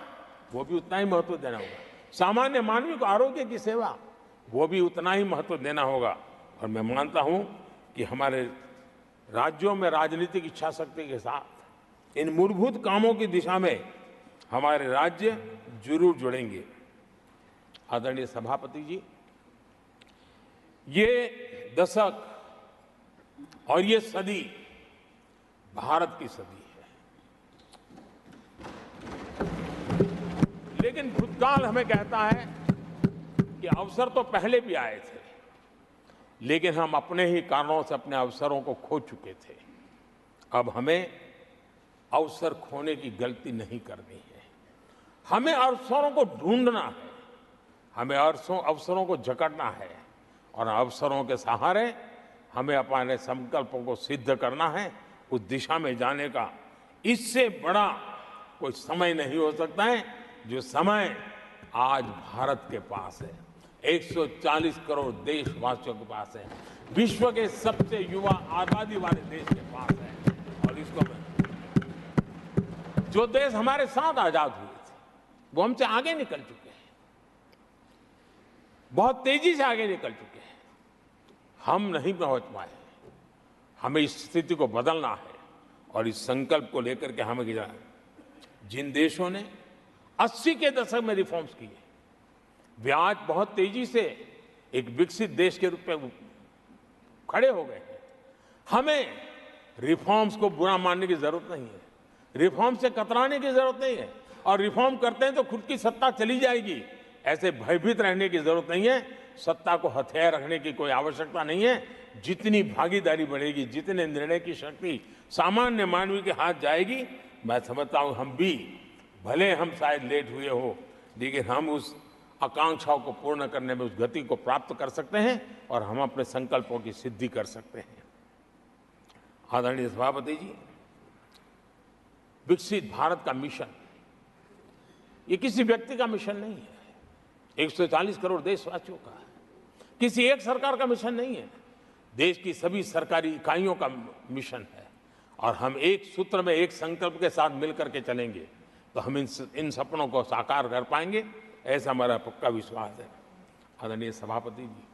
वो भी उतना ही महत्व देना होगा। सामान्य मानवी को आरोग्य की सेवा वो भी उतना ही महत्व देना होगा। और मैं मानता हूं कि हमारे राज्यों में राजनीतिक इच्छा शक्ति के साथ इन मूलभूत कामों की दिशा में हमारे राज्य जरूर जुड़ेंगे। आदरणीय सभापति जी, ये दशक और ये सदी भारत की सदी है, लेकिन भूतकाल हमें कहता है कि अवसर तो पहले भी आए थे, लेकिन हम अपने ही कारणों से अपने अवसरों को खो चुके थे। अब हमें अवसर खोने की गलती नहीं करनी है। हमें अवसरों को ढूंढना है, हमें अवसरों को जकड़ना है और अवसरों के सहारे हमें अपने संकल्पों को सिद्ध करना है, उस दिशा में जाने का। इससे बड़ा कोई समय नहीं हो सकता है जो समय आज भारत के पास है, 140 करोड़ देशवासियों के पास है, विश्व के सबसे युवा आबादी वाले देश के पास है। और इसको जो देश हमारे साथ आजाद हुए थे वो हमसे आगे निकल चुके हैं, बहुत तेजी से आगे निकल चुके हैं। हम नहीं पहुंच पाए। हमें इस स्थिति को बदलना है और इस संकल्प को लेकर के हमें जिन देशों ने 80 के दशक में रिफॉर्म्स किए, वे आज बहुत तेजी से एक विकसित देश के रूप में खड़े हो गए हैं। हमें रिफॉर्म्स को बुरा मानने की जरूरत नहीं है, रिफॉर्म से कतराने की जरूरत नहीं है। और रिफॉर्म करते हैं तो खुद की सत्ता चली जाएगी, ऐसे भयभीत रहने की जरूरत नहीं है। सत्ता को हथियार रखने की कोई आवश्यकता नहीं है। जितनी भागीदारी बढ़ेगी, जितने निर्णय की शक्ति सामान्य मानवी के हाथ जाएगी, मैं समझता हूं हम भी, भले हम शायद लेट हुए हो, लेकिन हम उस आकांक्षाओं को पूर्ण करने में उस गति को प्राप्त कर सकते हैं और हम अपने संकल्पों की सिद्धि कर सकते हैं। आदरणीय सभापति जी, विकसित भारत का मिशन ये किसी व्यक्ति का मिशन नहीं है, 140 करोड़ देशवासियों का है, किसी एक सरकार का मिशन नहीं है, देश की सभी सरकारी इकाइयों का मिशन है। और हम एक सूत्र में, एक संकल्प के साथ मिलकर के चलेंगे तो हम इन सपनों को साकार कर पाएंगे, ऐसा हमारा पक्का विश्वास है। आदरणीय सभापति जी,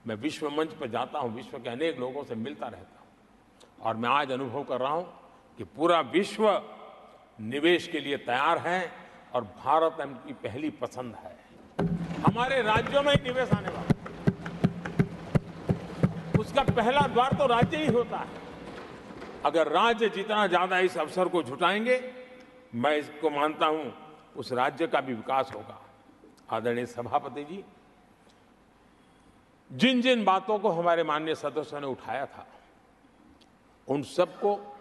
मैं विश्व मंच पर जाता हूं, विश्व के अनेक लोगों से मिलता रहता हूं और मैं आज अनुभव कर रहा हूं कि पूरा विश्व निवेश के लिए तैयार है और भारत उनकी पहली पसंद है। हमारे राज्यों में ही निवेश आने वाला है। उसका पहला द्वार तो राज्य ही होता है। अगर राज्य जितना ज्यादा इस अवसर को जुटाएंगे, मैं इसको मानता हूं उस राज्य का भी विकास होगा। आदरणीय सभापति जी, जिन जिन बातों को हमारे माननीय सदस्यों ने उठाया था, उन सबको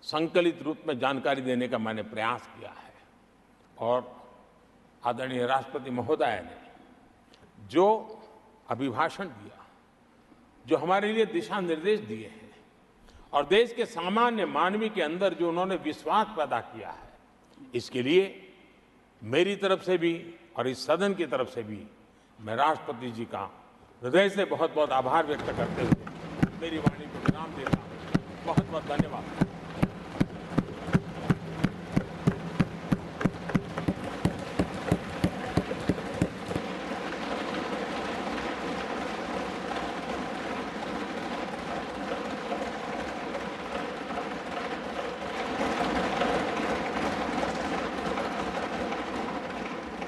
संकलित रूप में जानकारी देने का मैंने प्रयास किया है। और आदरणीय राष्ट्रपति महोदय ने जो अभिभाषण दिया, जो हमारे लिए दिशा निर्देश दिए हैं और देश के सामान्य मानवी के अंदर जो उन्होंने विश्वास पैदा किया है, इसके लिए मेरी तरफ से भी और इस सदन की तरफ से भी मैं राष्ट्रपति जी का हृदय से बहुत बहुत आभार व्यक्त करते हुए मेरी वाणी को विराम देता हूं। बहुत बहुत धन्यवाद।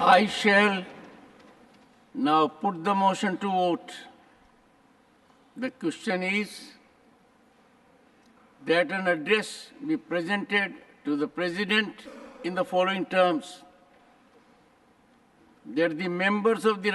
I shall now put the motion to vote. The question is that an address be presented to the President in the following terms: that the members of the